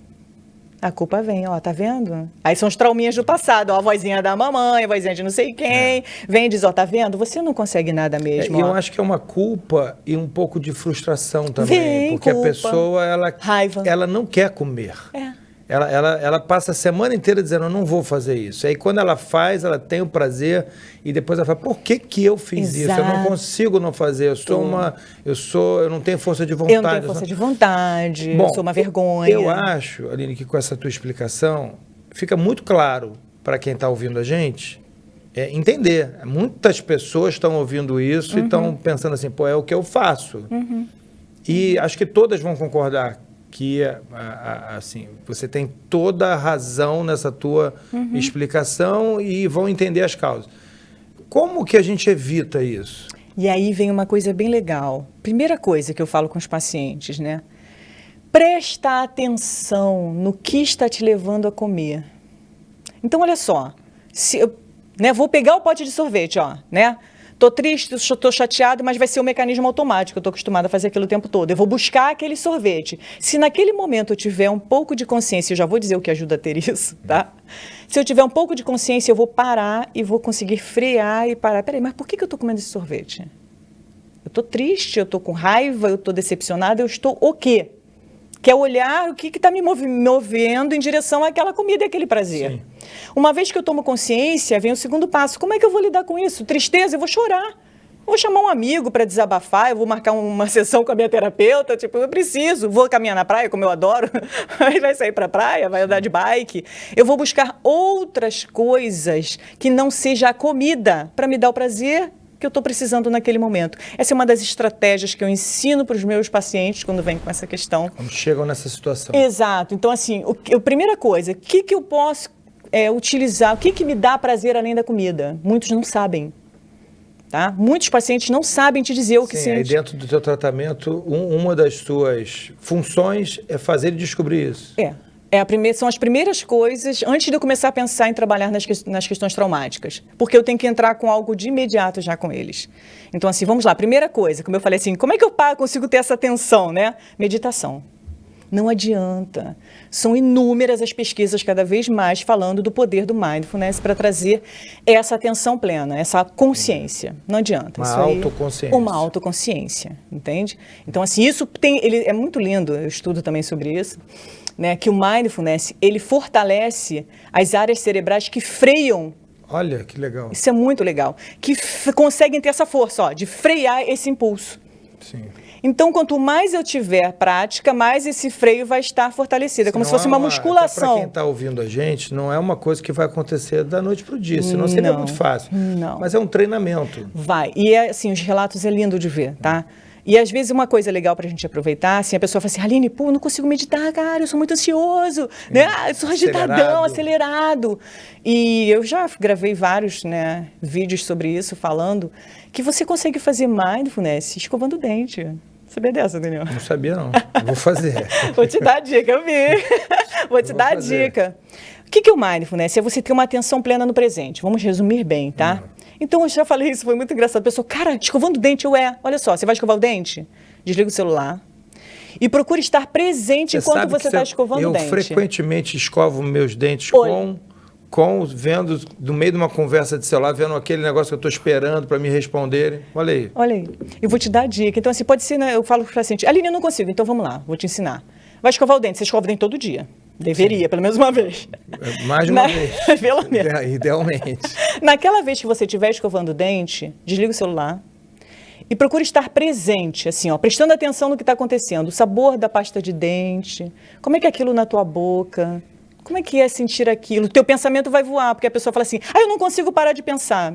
A culpa vem, ó, tá vendo? Aí são os trauminhas do passado, ó, a vozinha da mamãe, a vozinha de não sei quem, vem e diz, ó, tá vendo? Você não consegue nada mesmo. E eu acho que é uma culpa e um pouco de frustração também, Vem, porque culpa, a pessoa, raiva. ela não quer comer. Ela passa a semana inteira dizendo, eu não vou fazer isso. Aí quando ela faz, ela tem o prazer e depois ela fala, por que eu fiz isso? Eu não consigo não fazer, eu não tenho força de vontade. Eu não tenho força de vontade, Bom, eu sou uma vergonha. Eu acho, Aline, que com essa tua explicação, fica muito claro para quem está ouvindo a gente, entender. Muitas pessoas estão ouvindo isso e estão pensando assim, pô, é o que eu faço. E acho que todas vão concordar que assim, você tem toda a razão nessa tua explicação e vão entender as causas. Como que a gente evita isso? E aí vem uma coisa bem legal. Primeira coisa que eu falo com os pacientes, né? Presta atenção no que está te levando a comer. Então, olha só, se eu, né, vou pegar o pote de sorvete, ó, né? Tô triste, tô chateado, mas vai ser um mecanismo automático. Eu tô acostumada a fazer aquilo o tempo todo. Eu vou buscar aquele sorvete. Se naquele momento eu tiver um pouco de consciência, eu já vou dizer o que ajuda a ter isso, tá? Se eu tiver um pouco de consciência, eu vou parar e vou conseguir frear e parar. Peraí, mas por que eu tô comendo esse sorvete? Eu tô triste, eu tô com raiva, eu tô decepcionada, eu estou o quê? Que é olhar o que está me movendo em direção àquela comida e aquele prazer. Sim. Uma vez que eu tomo consciência, vem o segundo passo. Como é que eu vou lidar com isso? Tristeza, eu vou chorar. Eu vou chamar um amigo para desabafar, eu vou marcar uma sessão com a minha terapeuta, tipo, eu preciso. Vou caminhar na praia, como eu adoro. Aí vai sair para a praia, vai andar de bike. Eu vou buscar outras coisas que não seja a comida para me dar o prazer que eu estou precisando naquele momento. Essa é uma das estratégias que eu ensino para os meus pacientes quando vêm com essa questão. Quando chegam nessa situação. Exato. Então, assim, a primeira coisa, o que eu posso utilizar, o que me dá prazer além da comida? Muitos não sabem. Tá? Muitos pacientes não sabem te dizer o que sente. Aí dentro do teu tratamento, uma das tuas funções é fazer ele descobrir isso. São as primeiras coisas, antes de eu começar a pensar em trabalhar nas questões traumáticas. Porque eu tenho que entrar com algo de imediato já com eles. Então, assim, vamos lá. Primeira coisa, como eu falei assim, como é que eu consigo ter essa atenção, né? Meditação. Não adianta. São inúmeras as pesquisas cada vez mais falando do poder do mindfulness para trazer essa atenção plena, essa consciência. Não adianta. Uma autoconsciência. Uma autoconsciência, entende? Então, assim, isso é muito lindo, eu estudo também sobre isso, né, que o mindfulness, ele fortalece as áreas cerebrais que freiam. Olha, que legal. Isso é muito legal. Que conseguem ter essa força, ó, de frear esse impulso. Sim. Então, quanto mais eu tiver prática, mais esse freio vai estar fortalecido. É como se fosse uma musculação. Para quem está ouvindo a gente, não é uma coisa que vai acontecer da noite para o dia, senão seria muito fácil. Não. Mas é um treinamento. Vai. E, assim, os relatos é lindo de ver, tá? E, às vezes, uma coisa legal para a gente aproveitar, assim, a pessoa fala assim, Aline, pô, eu não consigo meditar, cara, eu sou muito ansioso, né? Eu sou agitadão, acelerado. E eu já gravei vários, né, vídeos sobre isso, falando que você consegue fazer mindfulness escovando o dente. Sabia dessa, Daniel? Não sabia, não. Vou fazer. Vou te dar a dica, eu vi. Vou te dar a dica. O que é o mindfulness? É você ter uma atenção plena no presente. Vamos resumir bem, tá? Então, eu já falei isso, foi muito engraçado. A pessoa, cara, escovando o dente, olha só, você vai escovar o dente? Desliga o celular e procure estar presente enquanto você está escovando o dente. Eu frequentemente escovo meus dentes vendo, no meio de uma conversa de celular, vendo aquele negócio que eu estou esperando para me responderem. Olha aí. Olha aí. Eu vou te dar a dica. Então, assim, pode ser, né, eu falo para o paciente, Aline, eu não consigo, então vamos lá, vou te ensinar. Vai escovar o dente, você escova o dente todo dia. Deveria, Sim. Pelo menos uma vez. Mais de uma vez. Pelo menos. Idealmente. Naquela vez que você estiver escovando o dente, desliga o celular e procure estar presente, assim, ó, prestando atenção no que está acontecendo. O sabor da pasta de dente, como é que é aquilo na tua boca, como é que é sentir aquilo. O teu pensamento vai voar, porque a pessoa fala assim, eu não consigo parar de pensar.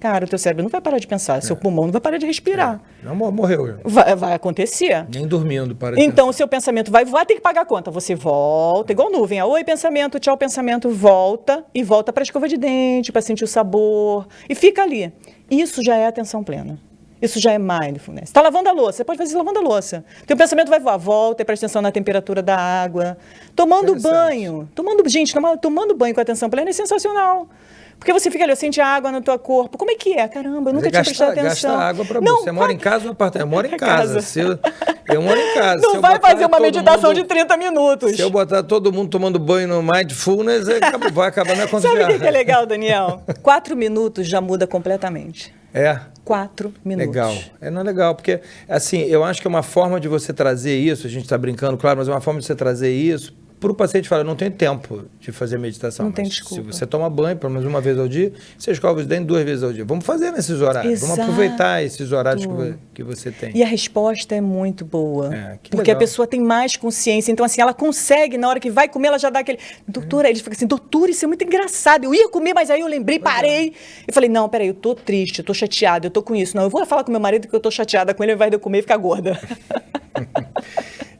cara, o teu cérebro não vai parar de pensar, seu pulmão não vai parar de respirar. Não morreu. Vai acontecer. Nem dormindo para de Então, o pensar. seu pensamento vai voar, tem que pagar a conta. Você volta, igual nuvem. Oi, pensamento, tchau, pensamento, volta. E volta para a escova de dente, para sentir o sabor. E fica ali. Isso já é atenção plena. Isso já é mindfulness. Está lavando a louça, você pode fazer isso lavando a louça. Teu pensamento vai voar, volta e presta atenção na temperatura da água. Tomando banho. Tomando banho com atenção plena é sensacional. Porque você fica ali, sente a água no teu corpo. Como é que é? Caramba, eu nunca tinha prestado atenção. Gasta água para você. Você mora em casa ou no apartamento? Eu moro em casa. Eu moro em casa. Não vai fazer uma meditação de 30 minutos. Se eu botar todo mundo tomando banho no mindfulness, vai acabar na conta de Sabe o que é legal, Daniel? 4 minutos já muda completamente. 4 minutos. Legal. Não é legal, porque, assim, eu acho que é uma forma de você trazer isso, a gente está brincando, claro, mas é uma forma de você trazer isso para o paciente falar, eu não tenho tempo de fazer meditação. Não tem desculpa. Se você toma banho, pelo menos uma vez ao dia, você escova os dentes 2 vezes ao dia. Vamos fazer nesses horários. Exato. Vamos aproveitar esses horários que você tem. E a resposta é muito boa. Porque legal. a pessoa tem mais consciência. Então, assim, ela consegue, na hora que vai comer, ela já dá aquele... Doutora, ele fica assim, doutora, isso é muito engraçado. Eu ia comer, mas aí eu lembrei, parei. Eu falei, não, peraí, eu tô triste, eu tô chateada, eu tô com isso. Não, eu vou falar com meu marido que eu tô chateada com ele, ao invés de eu comer e ficar gorda.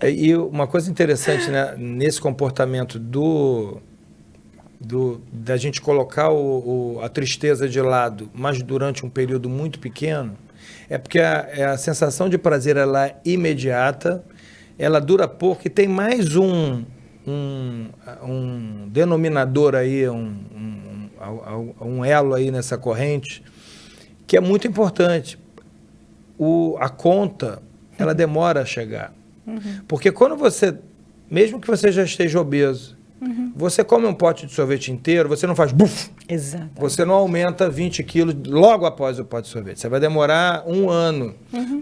E uma coisa interessante, né, nesse comportamento da gente colocar a tristeza de lado, mas durante um período muito pequeno, é porque a sensação de prazer ela é imediata, ela dura pouco e tem mais um denominador aí, um elo aí nessa corrente, que é muito importante. A conta, ela demora a chegar. Porque quando você, mesmo que você já esteja obeso, você come um pote de sorvete inteiro, você não faz buf. Exato. Você não aumenta 20 quilos logo após o pote de sorvete. Você vai demorar 1 ano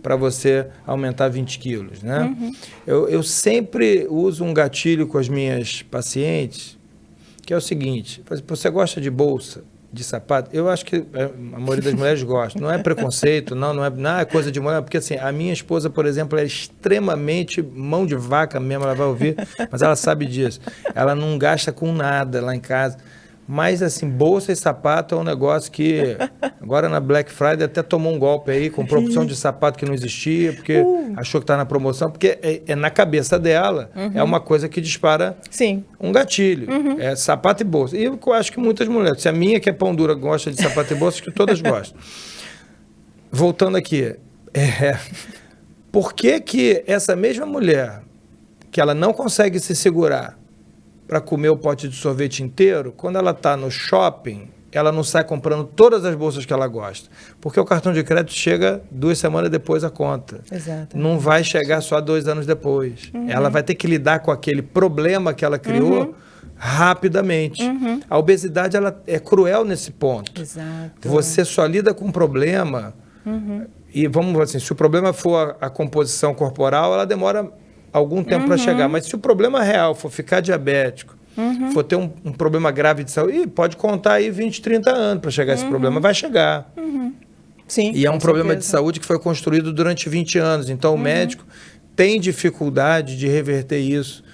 para você aumentar 20 quilos, né? Eu sempre uso um gatilho com as minhas pacientes, que é o seguinte, você gosta de bolsa, de sapato? Eu acho que a maioria das mulheres gosta. Não é preconceito, não é coisa de mulher, porque assim, a minha esposa, por exemplo, é extremamente mão de vaca mesmo, ela vai ouvir, mas ela sabe disso. Ela não gasta com nada lá em casa. Mas assim, bolsa e sapato é um negócio que agora na Black Friday até tomou um golpe aí com promoção de sapato que não existia, porque achou que está na promoção, porque é na cabeça dela, é uma coisa que dispara um gatilho, é sapato e bolsa. E eu acho que muitas mulheres, se a minha que é pão dura gosta de sapato e bolsa, acho que todas gostam. Voltando aqui, por que essa mesma mulher, que ela não consegue se segurar para comer o pote de sorvete inteiro, quando ela está no shopping, ela não sai comprando todas as bolsas que ela gosta, porque o cartão de crédito chega 2 semanas depois a conta. Exato. Não vai chegar só 2 anos depois. Ela vai ter que lidar com aquele problema que ela criou rapidamente. A obesidade ela é cruel nesse ponto. Exato. Você só lida com o problema e vamos assim, se o problema for a composição corporal, ela demora algum tempo para chegar, mas se o problema real for ficar diabético, for ter um problema grave de saúde, pode contar aí 20, 30 anos para chegar esse problema, vai chegar. Sim, e é um problema de saúde que foi construído durante 20 anos, então o médico tem dificuldade de reverter isso,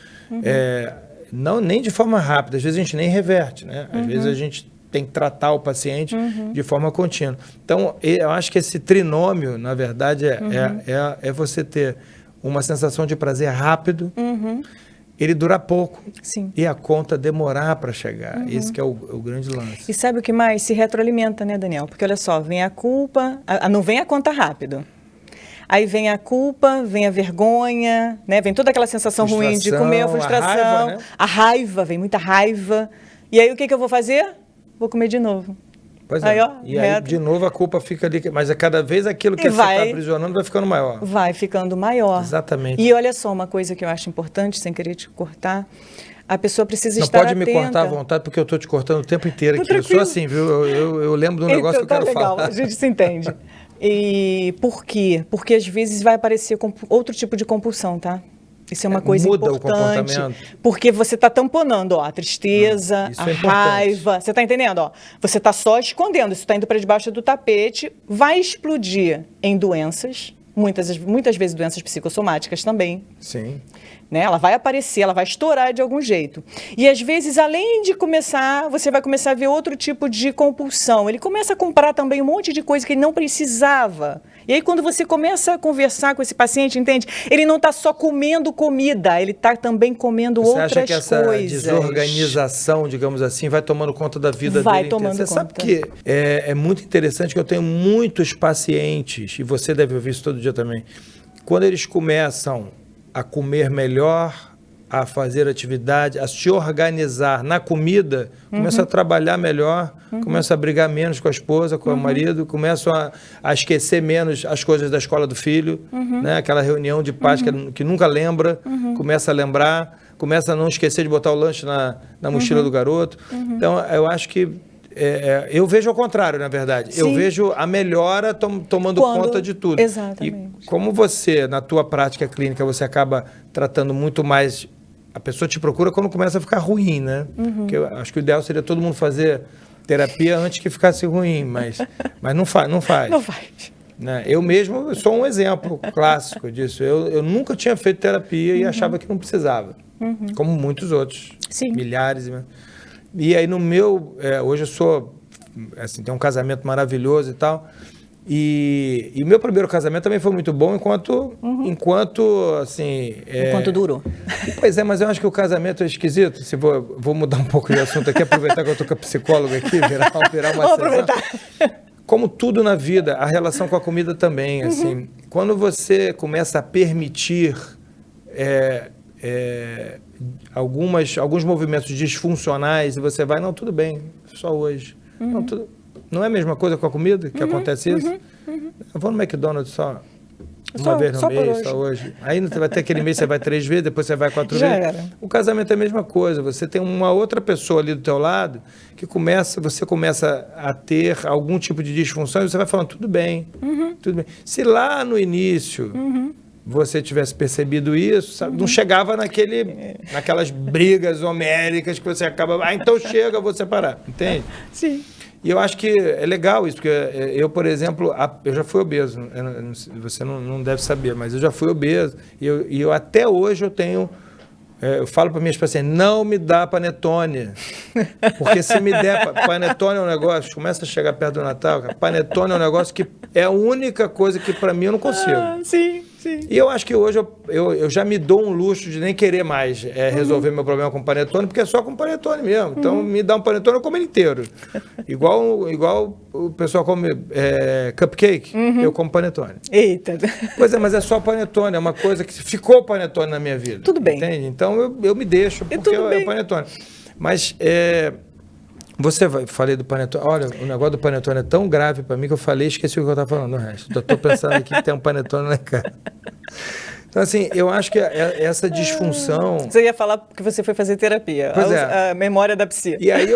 não nem de forma rápida, às vezes a gente nem reverte, né? Às vezes a gente tem que tratar o paciente de forma contínua. Então, eu acho que esse trinômio, na verdade, é você ter uma sensação de prazer rápido, ele durar pouco e a conta demorar para chegar. Esse que é o grande lance. E sabe o que mais? Se retroalimenta, né, Daniel? Porque olha só, vem a culpa, não vem a conta rápido. Aí vem a culpa, vem a vergonha, né? Vem toda aquela sensação ruim de comer, a frustração, a raiva, né? A raiva, vem muita raiva. E aí o que eu vou fazer? Vou comer de novo. Pois aí, é. Ó, e aí, de novo, a culpa fica ali. Mas a cada vez aquilo que você está aprisionando vai ficando maior. Vai ficando maior. Exatamente. E olha só, uma coisa que eu acho importante, sem querer te cortar, a pessoa precisa estar atenta. Não pode me cortar à vontade, porque eu estou te cortando o tempo inteiro aqui. Eu sou assim, viu? Eu lembro de um negócio que eu quero falar. A gente se entende. E por quê? Porque às vezes vai aparecer outro tipo de compulsão, tá? Isso é uma coisa muda importante, o comportamento. porque você está tamponando, ó, a tristeza, a raiva, você está entendendo? Ó, você está só escondendo, isso está indo para debaixo do tapete, vai explodir em doenças, muitas vezes doenças psicossomáticas também. Sim. né? Ela vai aparecer, ela vai estourar de algum jeito. E às vezes, além de começar, você vai começar a ver outro tipo de compulsão. Ele começa a comprar também um monte de coisa que ele não precisava. E aí, quando você começa a conversar com esse paciente, entende? Ele não está só comendo comida, ele está também comendo outras coisas. Você acha que essa desorganização, digamos assim, vai tomando conta da vida dele? Vai tomando conta. Você sabe que é muito interessante que eu tenho muitos pacientes, e você deve ouvir isso todo dia também, quando eles começam a comer melhor, a fazer atividade, a se organizar na comida, começam a trabalhar melhor, começam a brigar menos com a esposa, com o marido, começam a esquecer menos as coisas da escola do filho, né? Aquela reunião de pais que nunca lembra, começa a lembrar, começa a não esquecer de botar o lanche na mochila do garoto. Então, eu acho que eu vejo ao contrário, na verdade. Sim. Eu vejo a melhora tomando conta de tudo. Exatamente. E como você, na tua prática clínica, você acaba tratando muito mais... A pessoa te procura quando começa a ficar ruim, né? Porque eu acho que o ideal seria todo mundo fazer terapia antes que ficasse ruim, mas não faz. Não faz. Né? Eu mesmo sou um exemplo clássico disso. Eu nunca tinha feito terapia e achava que não precisava. Como muitos outros. Sim. Milhares. E aí no meu... hoje eu sou... Assim, tenho um casamento maravilhoso e tal. E o meu primeiro casamento também foi muito bom enquanto assim... Enquanto durou. Pois é, mas eu acho que o casamento é esquisito. Vou mudar um pouco de assunto aqui, aproveitar que eu estou com a psicóloga aqui, virar uma Vamos aproveitar. Como tudo na vida, a relação com a comida também, assim. Quando você começa a permitir alguns movimentos disfuncionais e você vai, não, tudo bem, só hoje. Não é a mesma coisa com a comida que acontece isso? Eu vou no McDonald's só uma vez no mês, só hoje. Aí você vai ter aquele mês, você vai 3 vezes, depois você vai 4 vezes. Era. O casamento é a mesma coisa. Você tem uma outra pessoa ali do teu lado que você começa a ter algum tipo de disfunção e você vai falando, tudo bem, tudo bem. Se lá no início... você tivesse percebido isso, sabe? Não chegava naquelas brigas homéricas que você acaba... então chega, eu vou separar, entende? Sim. E eu acho que é legal isso, porque eu, por exemplo, eu já fui obeso, você não deve saber, mas eu já fui obeso, e eu até hoje eu tenho... eu falo para minhas pacientes, não me dá panetone, porque se me der... Panetone é um negócio, começa a chegar perto do Natal, panetone é um negócio que é a única coisa que para mim eu não consigo. Sim. E eu acho que hoje eu já me dou um luxo de nem querer mais resolver meu problema com panetone, porque é só com panetone mesmo. Então, me dá um panetone, eu como ele inteiro. Igual o pessoal come cupcake, eu como panetone. Eita. Pois é, mas é só panetone, é uma coisa que ficou panetone na minha vida. Tudo bem. Entende? Então, eu me deixo, porque é panetone. Mas... falei do panetone. Olha, o negócio do panetone é tão grave para mim que eu falei e esqueci o que eu estava falando no resto. Estou pensando aqui que tem um panetone na cara. Então, assim, eu acho que essa disfunção... Você ia falar que você foi fazer terapia. Pois a memória da psi. E aí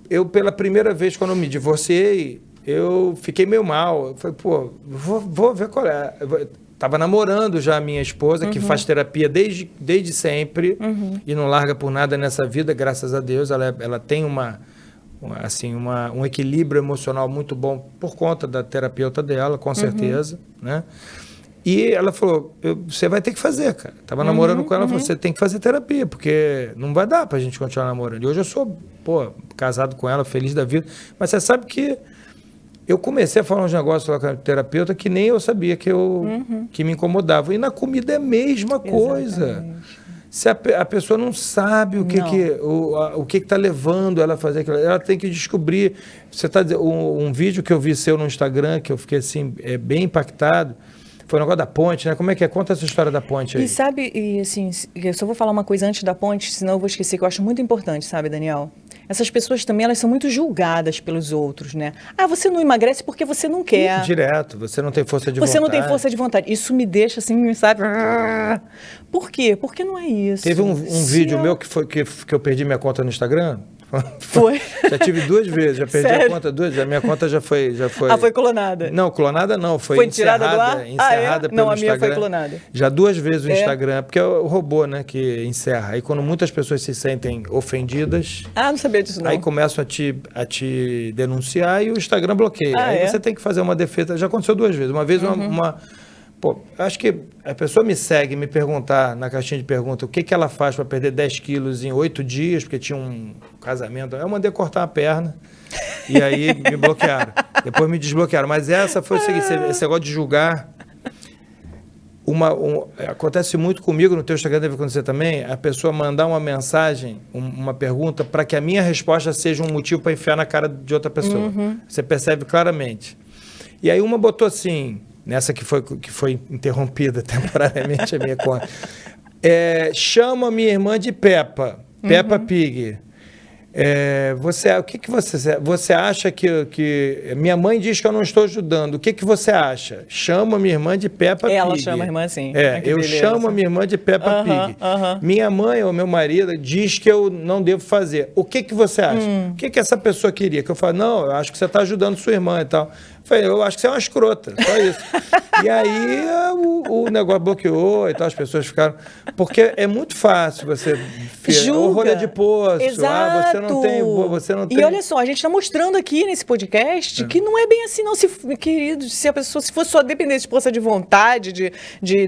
eu pela primeira vez, quando eu me divorciei, eu fiquei meio mal. Eu falei, vou ver qual é. Estava namorando já a minha esposa, que faz terapia desde sempre e não larga por nada nessa vida, graças a Deus. Ela tem um equilíbrio emocional muito bom por conta da terapeuta dela, com certeza, né? E ela falou, você vai ter que fazer, cara. Estava namorando com ela, falou, você tem que fazer terapia, porque não vai dar pra gente continuar namorando. E hoje eu sou, casado com ela, feliz da vida. Mas você sabe que eu comecei a falar uns negócios lá com a terapeuta que nem eu sabia que me incomodava. E na comida é a mesma coisa. Exatamente. Se a pessoa não sabe o que está levando ela a fazer aquilo, ela tem que descobrir. Você tá dizendo, um vídeo que eu vi seu no Instagram, que eu fiquei assim, bem impactado, foi o negócio da ponte, né? Como é que é? Conta essa história da ponte aí. E sabe, assim, eu só vou falar uma coisa antes da ponte, senão eu vou esquecer, que eu acho muito importante, sabe, Daniel? Essas pessoas também, elas são muito julgadas pelos outros, né? Você não emagrece porque você não quer. Direto, você não tem força de vontade. Você não tem força de vontade. Isso me deixa assim, sabe? Por quê? Porque não é isso. Teve um vídeo meu que eu perdi minha conta no Instagram. Foi? Já tive 2 vezes, já perdi a conta 2 vezes. A minha conta já foi... foi clonada? Não, clonada não, foi tirada do ar? Encerrada pelo Instagram. Não, a minha foi clonada. Já 2 vezes o Instagram, porque é o robô, né, que encerra. Aí quando muitas pessoas se sentem ofendidas... não sabia disso não. Aí começam a te denunciar e o Instagram bloqueia. Aí você tem que fazer uma defesa. Já aconteceu 2 vezes. Uma vez Pô, acho que a pessoa me segue, me perguntar na caixinha de pergunta o que ela faz para perder 10 quilos em 8 dias, porque tinha um casamento. Eu mandei cortar a perna e aí me bloquearam. Depois me desbloquearam. Mas essa foi o seguinte, esse negócio de julgar. Acontece muito comigo, no teu Instagram deve acontecer também, a pessoa mandar uma mensagem, uma pergunta, para que a minha resposta seja um motivo para enfiar na cara de outra pessoa. Você percebe claramente. E aí uma botou assim... Nessa que foi interrompida temporariamente a minha conta. Chama minha irmã de Peppa Pig. O que você acha que... Minha mãe diz que eu não estou ajudando. O que você acha? Chama minha irmã de Peppa Pig. Ela chama a irmã assim. Eu chamo a minha irmã de Peppa Pig. Minha mãe ou meu marido diz que eu não devo fazer. O que você acha? O que essa pessoa queria? Que eu falo, não, eu acho que você está ajudando sua irmã e tal. Eu acho que você é uma escrota, só isso. E aí o negócio bloqueou e tal, as pessoas ficaram... Porque é muito fácil você... Julga. Rolha de poço. Exato. Você não tem... E olha só, a gente está mostrando aqui nesse podcast que não é bem assim, não. Querido, se a pessoa, se fosse só dependente de força de vontade,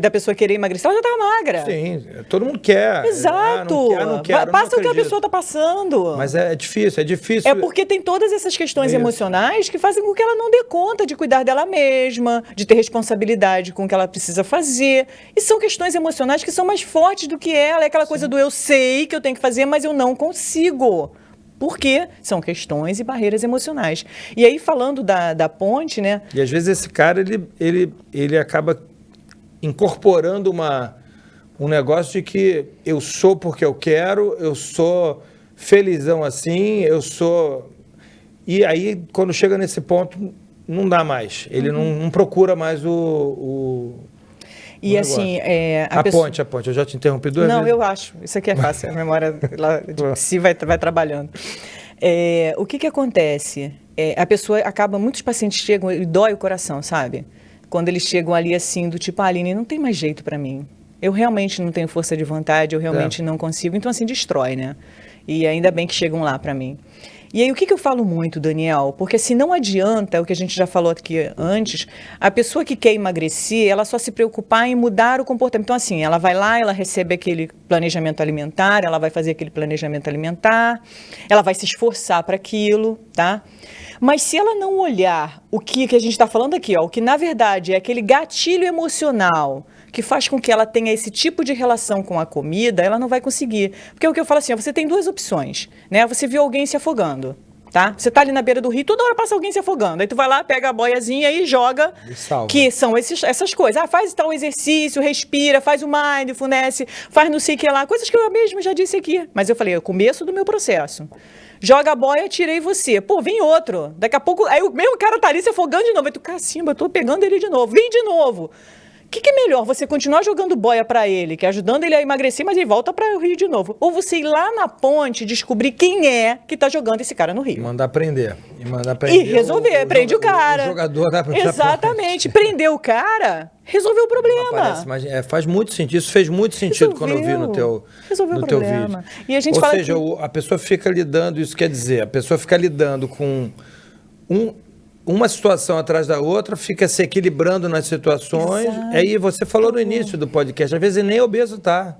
da pessoa querer emagrecer, ela já estava magra. Sim, todo mundo quer. Exato. Não quero, passa o que a pessoa está passando. Mas é difícil. É porque tem todas essas questões emocionais que fazem com que ela não dê conta de cuidar dela mesma, de ter responsabilidade com o que ela precisa fazer. E são questões emocionais que são mais fortes do que ela. É aquela coisa do eu sei que eu tenho que fazer, mas eu não consigo. Por quê? São questões e barreiras emocionais. E aí, falando da ponte, né? E às vezes esse cara, ele acaba incorporando um negócio de que eu sou porque eu quero, eu sou felizão assim, eu sou... E aí, quando chega nesse ponto, não dá mais. Ele não procura mais E assim, a ponte. Eu já te interrompi duas vezes. Não, eu acho. Isso aqui é fácil. A memória de si vai trabalhando. O que acontece? A pessoa acaba... Muitos pacientes chegam e dói o coração, sabe? Quando eles chegam ali assim, do tipo, Aline, não tem mais jeito para mim. Eu realmente não tenho força de vontade, eu realmente não consigo. Então, assim, destrói, né? E ainda bem que chegam lá para mim. E aí, o que eu falo muito, Daniel? Porque se não adianta, o que a gente já falou aqui antes, a pessoa que quer emagrecer, ela só se preocupar em mudar o comportamento. Então, assim, ela vai lá, ela recebe aquele planejamento alimentar, ela vai fazer aquele planejamento alimentar, ela vai se esforçar para aquilo, tá? Mas se ela não olhar o que a gente está falando aqui, ó, o que na verdade é aquele gatilho emocional que faz com que ela tenha esse tipo de relação com a comida, ela não vai conseguir. Porque é o que eu falo assim, ó, você tem duas opções, né? Você viu alguém se afogando, tá? Você tá ali na beira do rio, toda hora passa alguém se afogando. Aí tu vai lá, pega a boiazinha e joga, que são essas coisas. Faz tal exercício, respira, faz o mindfulness, faz não sei o que lá, coisas que eu mesmo já disse aqui. Mas eu falei, é o começo do meu processo. Joga a boia, tirei você. Pô, vem outro. Daqui a pouco, aí o mesmo cara tá ali se afogando de novo. Aí tu, cacimba, eu tô pegando ele de novo. Vem de novo. O que é melhor? Você continuar jogando boia para ele, que é ajudando ele a emagrecer, mas ele volta para o rio de novo. Ou você ir lá na ponte e descobrir quem é que está jogando esse cara no rio. Mandar prender. E resolver. Prende o cara. O jogador da Exatamente. Prender o cara, resolveu o problema. Parece, mas faz muito sentido. Isso fez muito sentido quando eu vi no teu vídeo. E a gente Ou seja, a pessoa fica lidando, isso quer dizer, a pessoa fica lidando com uma situação atrás da outra, fica se equilibrando nas situações. Exato. Aí você falou no início do podcast, às vezes nem obeso tá.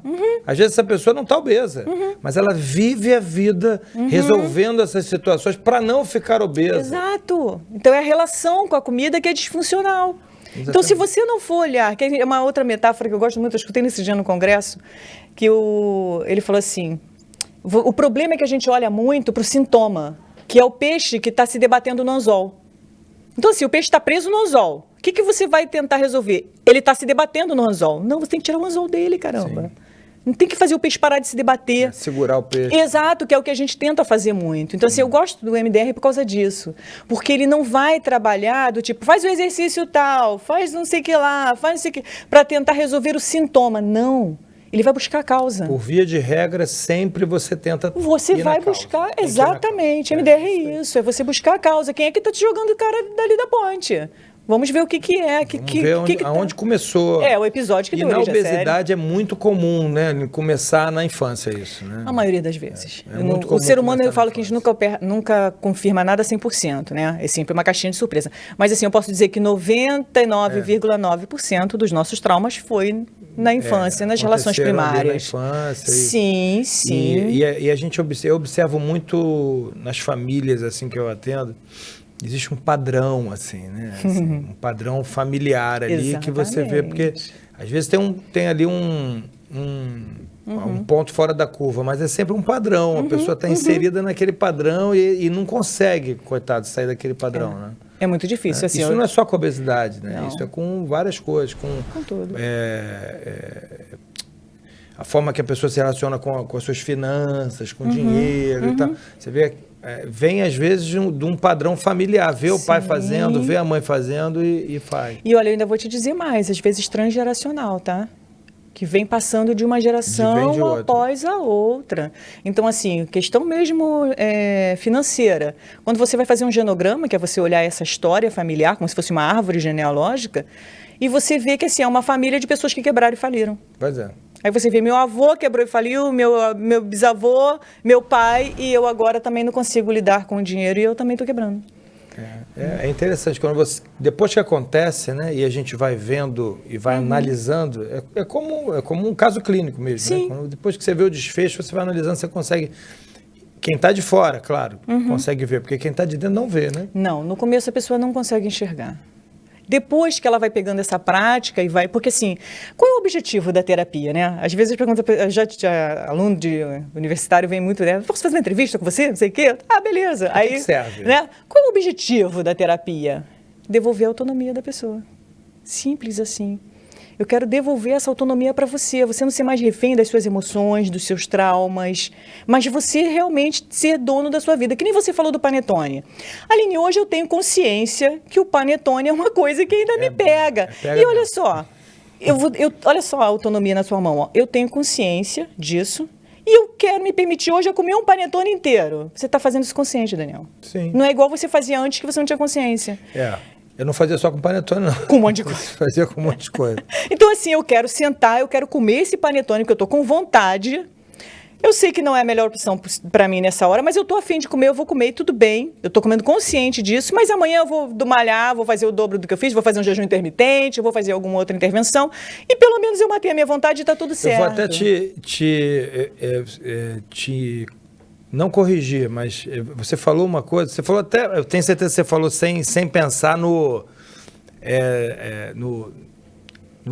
Às vezes essa pessoa não tá obesa, mas ela vive a vida resolvendo essas situações para não ficar obesa. Exato. Então é a relação com a comida que é disfuncional. Exatamente. Então, se você não for olhar, que é uma outra metáfora que eu gosto muito, eu escutei nesse dia no congresso, que ele falou assim, o problema é que a gente olha muito para o sintoma, que é o peixe que está se debatendo no anzol. Então, assim, o peixe está preso no anzol. O que você vai tentar resolver? Ele está se debatendo no anzol. Não, você tem que tirar o anzol dele, caramba. Sim. Não tem que fazer o peixe parar de se debater. Segurar o peixe. Exato, que é o que a gente tenta fazer muito. Então, assim, eu gosto do MDR por causa disso. Porque ele não vai trabalhar do tipo, faz o exercício tal, faz não sei o que lá, faz não sei o que, para tentar resolver o sintoma. Não. Ele vai buscar a causa. Por via de regra, sempre você tenta Você vai buscar, exatamente. MDR é isso, é você buscar a causa. Quem é que está te jogando o cara dali da ponte? Vamos ver o que é. Vamos ver aonde começou. O episódio que deu origem à série. E na série. obesidade é muito comum, né? Começar na infância isso, né? A maioria das vezes. Muito comum o ser humano, eu falo que a gente nunca confirma nada 100%, né? É sempre uma caixinha de surpresa. Mas assim, eu posso dizer que 99,9% dos nossos traumas foi na infância, nas relações primárias. Na infância. Sim. E a gente eu observo muito nas famílias assim que eu atendo. Existe um padrão, assim, né? Assim, um padrão familiar ali. Exatamente. Que você vê, porque às vezes tem ali um ponto fora da curva, mas é sempre um padrão. A pessoa está inserida naquele padrão e não consegue, coitado, sair daquele padrão, né? É muito difícil. Assim, isso não é só com obesidade, né? Não. Isso é com várias coisas. Com tudo. A forma que a pessoa se relaciona com as suas finanças, com dinheiro e tal. Você vê, vem às vezes de um padrão familiar. Vê o pai fazendo, vê a mãe fazendo e faz. E olha, eu ainda vou te dizer mais, às vezes transgeracional, tá? Que vem passando de uma geração após a outra. Então, assim, questão mesmo financeira. Quando você vai fazer um genograma, que é você olhar essa história familiar, como se fosse uma árvore genealógica, e você vê que assim, é uma família de pessoas que quebraram e faliram. Pois é. Aí você vê, meu avô quebrou e faliu, meu bisavô, meu pai, e eu agora também não consigo lidar com o dinheiro e eu também estou quebrando. É interessante, depois que acontece, né, e a gente vai vendo e vai analisando, é como um caso clínico mesmo. Sim. Né? Depois que você vê o desfecho, você vai analisando, você consegue... Quem está de fora, claro, consegue ver, porque quem está de dentro não vê, né? Não, no começo a pessoa não consegue enxergar. Depois que ela vai pegando essa prática e vai... Porque assim, qual é o objetivo da terapia, né? Às vezes pergunta, aluno universitário vem muito, né? Posso fazer uma entrevista com você? Não sei o quê. Ah, beleza. Aí, que serve? Né? Qual é o objetivo da terapia? Devolver a autonomia da pessoa. Simples assim. Eu quero devolver essa autonomia para você não ser mais refém das suas emoções, dos seus traumas, mas você realmente ser dono da sua vida. Que nem você falou do panetone. Aline, hoje eu tenho consciência que o panetone é uma coisa que ainda me pega. E olha só, olha só a autonomia na sua mão. Ó. Eu tenho consciência disso e eu quero me permitir hoje a comer um panetone inteiro. Você está fazendo isso consciente, Daniel. Sim. Não é igual você fazia antes que você não tinha consciência. Eu não fazia só com panetone, não. Com um monte de coisa. Fazia com um monte de coisa. Então, assim, eu quero sentar, eu quero comer esse panetone, que eu tô com vontade. Eu sei que não é a melhor opção para mim nessa hora, mas eu tô afim de comer, eu vou comer e tudo bem. Eu tô comendo consciente disso, mas amanhã eu vou malhar, vou fazer o dobro do que eu fiz, vou fazer um jejum intermitente, vou fazer alguma outra intervenção. E pelo menos eu matei a minha vontade e tá tudo certo. Eu vou até te não corrigir, mas você falou uma coisa, você falou até, eu tenho certeza que você falou sem pensar no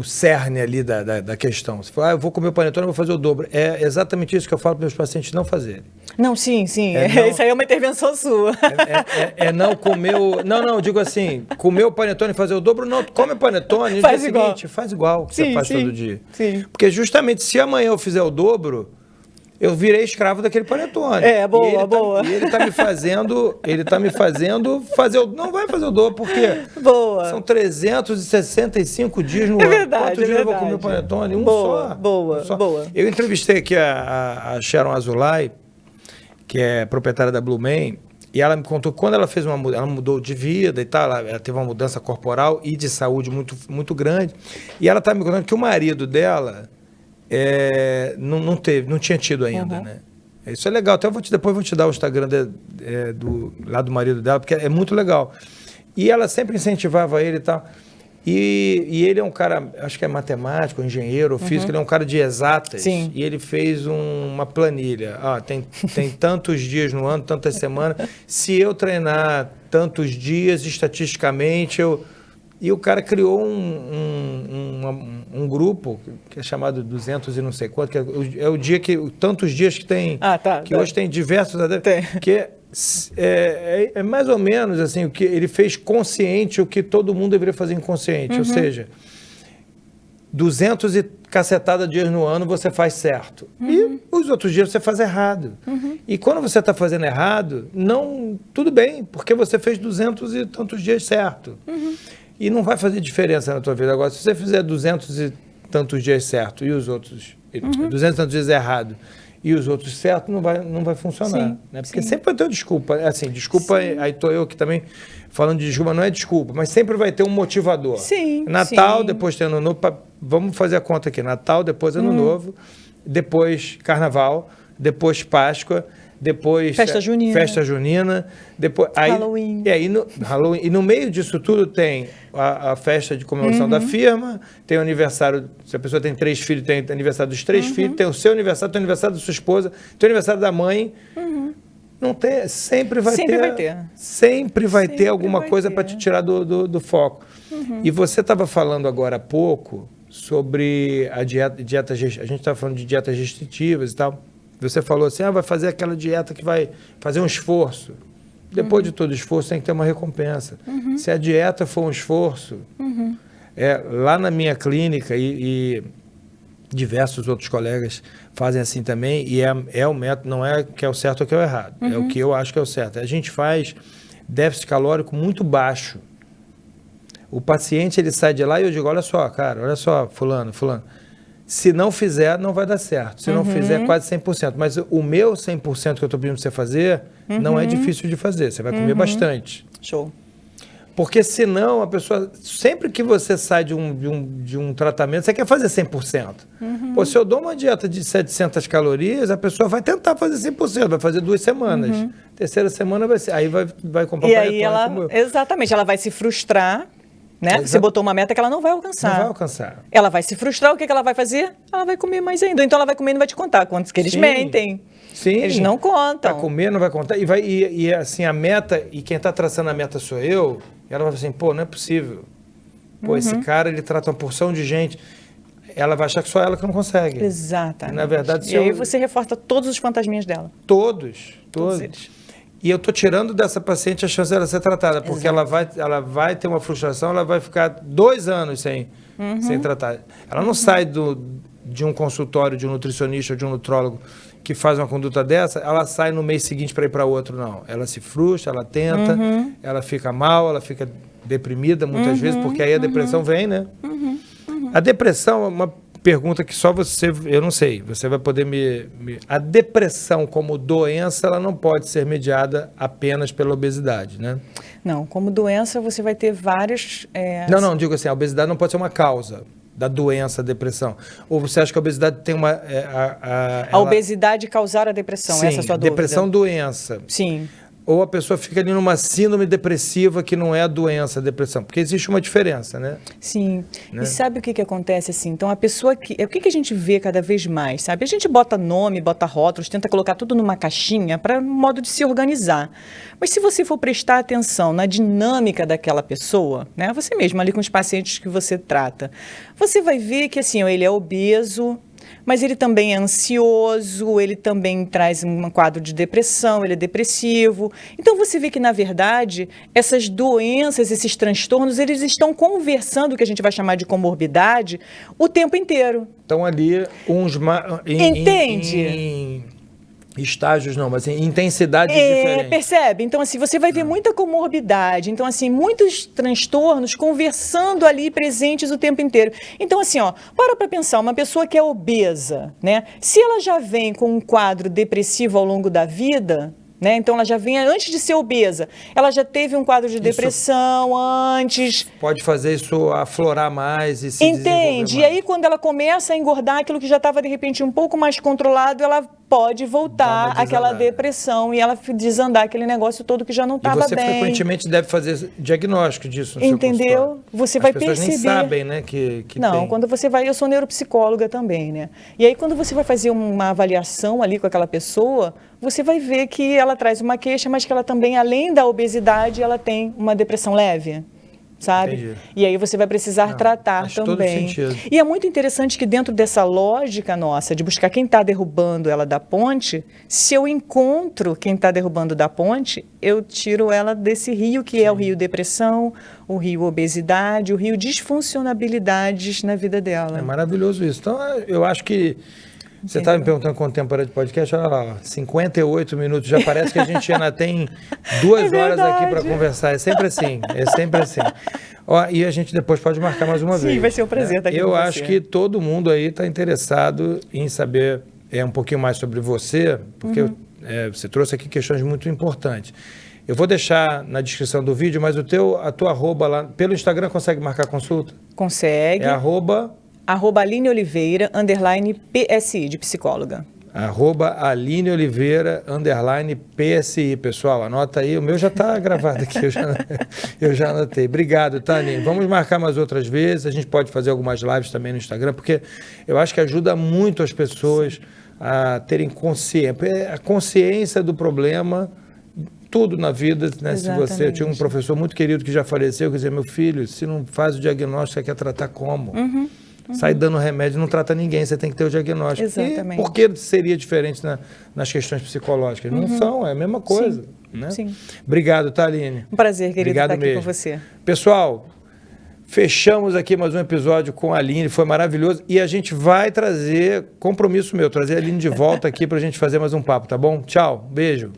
cerne ali da questão. Você falou, eu vou comer o panetone, eu vou fazer o dobro. É exatamente isso que eu falo para os meus pacientes não fazerem. Não, sim. Isso aí é uma intervenção sua. Não comer Não, digo assim, comer o panetone e fazer o dobro, não, come o panetone, faz igual. Faz igual que você faz todo dia. Sim. Porque justamente se amanhã eu fizer o dobro, eu virei escravo daquele panetone. Boa. E ele tá me fazendo fazer o... Não vai fazer o dobro, porque são 365 dias no ano. Verdade, Quantos dias eu vou comer o panetone? Boa. Eu entrevistei aqui a Sharon Azulay, que é proprietária da Blue Man, e ela me contou que quando ela fez ela mudou de vida e tal, ela teve uma mudança corporal e de saúde muito, muito grande, e ela tá me contando que o marido dela... não tinha tido ainda, né? Isso é legal, até depois vou te dar o Instagram lá do marido dela, porque é muito legal. E ela sempre incentivava ele e tal. E ele é um cara, acho que é matemático, engenheiro, físico, ele é um cara de exatas. Sim. E ele fez uma planilha. Tem tantos dias no ano, tantas semanas. Se eu treinar tantos dias, estatisticamente, E o cara criou um grupo que é chamado 200 e não sei quanto, que é o dia que... Tantos dias que tem... Hoje tem diversos... Que é mais ou menos assim, o que ele fez consciente, o que todo mundo deveria fazer inconsciente. Ou seja, 200 e cacetada dias no ano você faz certo. E os outros dias você faz errado. E quando você está fazendo errado, tudo bem, porque você fez 200 e tantos dias certo. E não vai fazer diferença na tua vida. Agora, se você fizer 200 e tantos dias certo e os outros 200 e tantos dias errado, e os outros certo, não vai funcionar. Sim, Né? Porque sim. sempre vai ter uma desculpa. Assim, desculpa, aí estou eu que também falando de desculpa, não é desculpa, mas sempre vai ter um motivador. Sim, Natal, sim. depois tem Ano Novo, vamos fazer a conta aqui, Natal, depois Ano Novo, depois Carnaval, depois Páscoa, depois Festa junina, depois Halloween. E aí Halloween, e no meio disso tudo tem a festa de comemoração da firma, tem o aniversário, se a pessoa tem 3 filhos, tem o aniversário dos 3 filhos, tem o seu aniversário, tem o aniversário da sua esposa, tem o aniversário da mãe. Não tem, sempre vai ter alguma coisa para te tirar do foco. E você estava falando agora há pouco sobre a dieta, a gente estava falando de dietas restritivas e tal. Você falou assim, vai fazer aquela dieta que vai fazer um esforço. Depois de todo esforço tem que ter uma recompensa. Se a dieta for um esforço, lá na minha clínica e diversos outros colegas fazem assim também, e é o método, não é que é o certo ou que é o errado, é o que eu acho que é o certo. A gente faz déficit calórico muito baixo. O paciente, ele sai de lá e eu digo, olha só, cara, olha só, fulano, se não fizer, não vai dar certo. Se não fizer, quase 100%. Mas o meu 100% que eu estou pedindo para você fazer, não é difícil de fazer. Você vai comer bastante. Show. Porque senão a pessoa, sempre que você sai de um tratamento, você quer fazer 100%. Pô, se eu dou uma dieta de 700 calorias, a pessoa vai tentar fazer 100%, vai fazer 2 semanas. Terceira semana vai ser, aí vai comprar e aí exatamente, ela vai se frustrar, né? Você botou uma meta que ela não vai alcançar. Não vai alcançar. Ela vai se frustrar, o que ela vai fazer? Ela vai comer mais ainda. Então ela vai comer e não vai te contar quantos que eles mentem. Sim. Eles não contam. Vai comer, não vai contar. E assim, a meta, e quem está traçando a meta sou eu, e ela vai assim, pô, não é possível. Pô, esse cara, ele trata uma porção de gente. Ela vai achar que só ela que não consegue. Exatamente. E, na verdade, e aí você reforça todos os fantasminhas dela. Todos eles. E eu estou tirando dessa paciente a chance dela ser tratada, porque ela vai ter uma frustração, ela vai ficar 2 anos sem tratar. Ela não sai de um consultório de um nutricionista ou de um nutrólogo que faz uma conduta dessa, ela sai no mês seguinte para ir para outro, não. Ela se frustra, ela tenta, ela fica mal, ela fica deprimida muitas vezes, porque aí a depressão vem, né? A depressão é uma pergunta que só você, eu não sei, você vai poder A depressão como doença, ela não pode ser mediada apenas pela obesidade, né? Não, como doença você vai ter várias... Não, digo assim, a obesidade não pode ser uma causa da doença, a depressão. Ou você acha que a obesidade tem uma... A obesidade causar a depressão, sim, essa é a sua dúvida? Depressão, doença. Sim. Ou a pessoa fica ali numa síndrome depressiva que não é a doença, a depressão. Porque existe uma diferença, né? Sim. Né? E sabe o que acontece assim? Então, a pessoa que... O que a gente vê cada vez mais, sabe? A gente bota nome, bota rótulos, tenta colocar tudo numa caixinha para um modo de se organizar. Mas se você for prestar atenção na dinâmica daquela pessoa, né? Você mesmo ali com os pacientes que você trata, você vai ver que assim, ele é obeso, mas ele também é ansioso, ele também traz um quadro de depressão, ele é depressivo. Então você vê que, na verdade, essas doenças, esses transtornos, eles estão conversando, o que a gente vai chamar de comorbidade, o tempo inteiro. Então ali, Entende? Estágios não, mas em intensidades diferentes. Percebe? Então, assim, você vai ver muita comorbidade. Então, assim, muitos transtornos conversando ali presentes o tempo inteiro. Então, assim, para pensar, uma pessoa que é obesa, né? Se ela já vem com um quadro depressivo ao longo da vida, né? Então, ela já vem, antes de ser obesa, ela já teve um quadro de depressão antes. Pode fazer isso aflorar mais e se Entende? E aí, quando ela começa a engordar, aquilo que já estava, de repente, um pouco mais controlado, ela pode voltar àquela depressão e ela desandar aquele negócio todo que já não estava bem. E você frequentemente deve fazer diagnóstico disso no seu consultório. Entendeu? Você vai perceber. As pessoas nem sabem, né, que não, tem. Quando você vai... Eu sou neuropsicóloga também, né? E aí, quando você vai fazer uma avaliação ali com aquela pessoa, você vai ver que ela traz uma queixa, mas que ela também, além da obesidade, ela tem uma depressão leve. Sabe? Entendi. E aí você vai precisar tratar faz também. Todo sentido. E é muito interessante que dentro dessa lógica nossa de buscar quem está derrubando ela da ponte, se eu encontro quem está derrubando da ponte, eu tiro ela desse rio que é o rio depressão, o rio obesidade, o rio disfuncionabilidades na vida dela. É maravilhoso isso. Então, eu acho que você estava me perguntando quanto tempo era de podcast, olha lá, 58 minutos, já parece que a gente ainda tem 2 horas aqui para conversar, é sempre assim. E a gente depois pode marcar mais uma vez. Sim, vai ser um prazer estar aqui com você. Eu acho que todo mundo aí está interessado em saber um pouquinho mais sobre você, porque você trouxe aqui questões muito importantes. Eu vou deixar na descrição do vídeo, mas a tua arroba lá, pelo Instagram consegue marcar consulta? Consegue. É arroba Aline Oliveira, _PSI, de psicóloga. Aline Oliveira, _PSI, pessoal, anota aí, o meu já está gravado aqui, eu já anotei. Obrigado, tá, Aline? Vamos marcar mais outras vezes, a gente pode fazer algumas lives também no Instagram, porque eu acho que ajuda muito as pessoas a terem consciência, a consciência do problema, tudo na vida, né? Se você, eu tinha um professor muito querido que já faleceu, quer dizer, meu filho, se não faz o diagnóstico, você quer tratar como? Sai dando remédio, não trata ninguém, você tem que ter o diagnóstico. Exatamente. E por que seria diferente nas questões psicológicas? Não são, é a mesma coisa. Sim. Né? Sim. Obrigado, tá, Aline? Um prazer, querido, Obrigado estar aqui mesmo. com você. Pessoal, fechamos aqui mais um episódio com a Aline, foi maravilhoso. E a gente vai trazer, compromisso meu, trazer a Aline de volta aqui para a gente fazer mais um papo, tá bom? Tchau, beijo.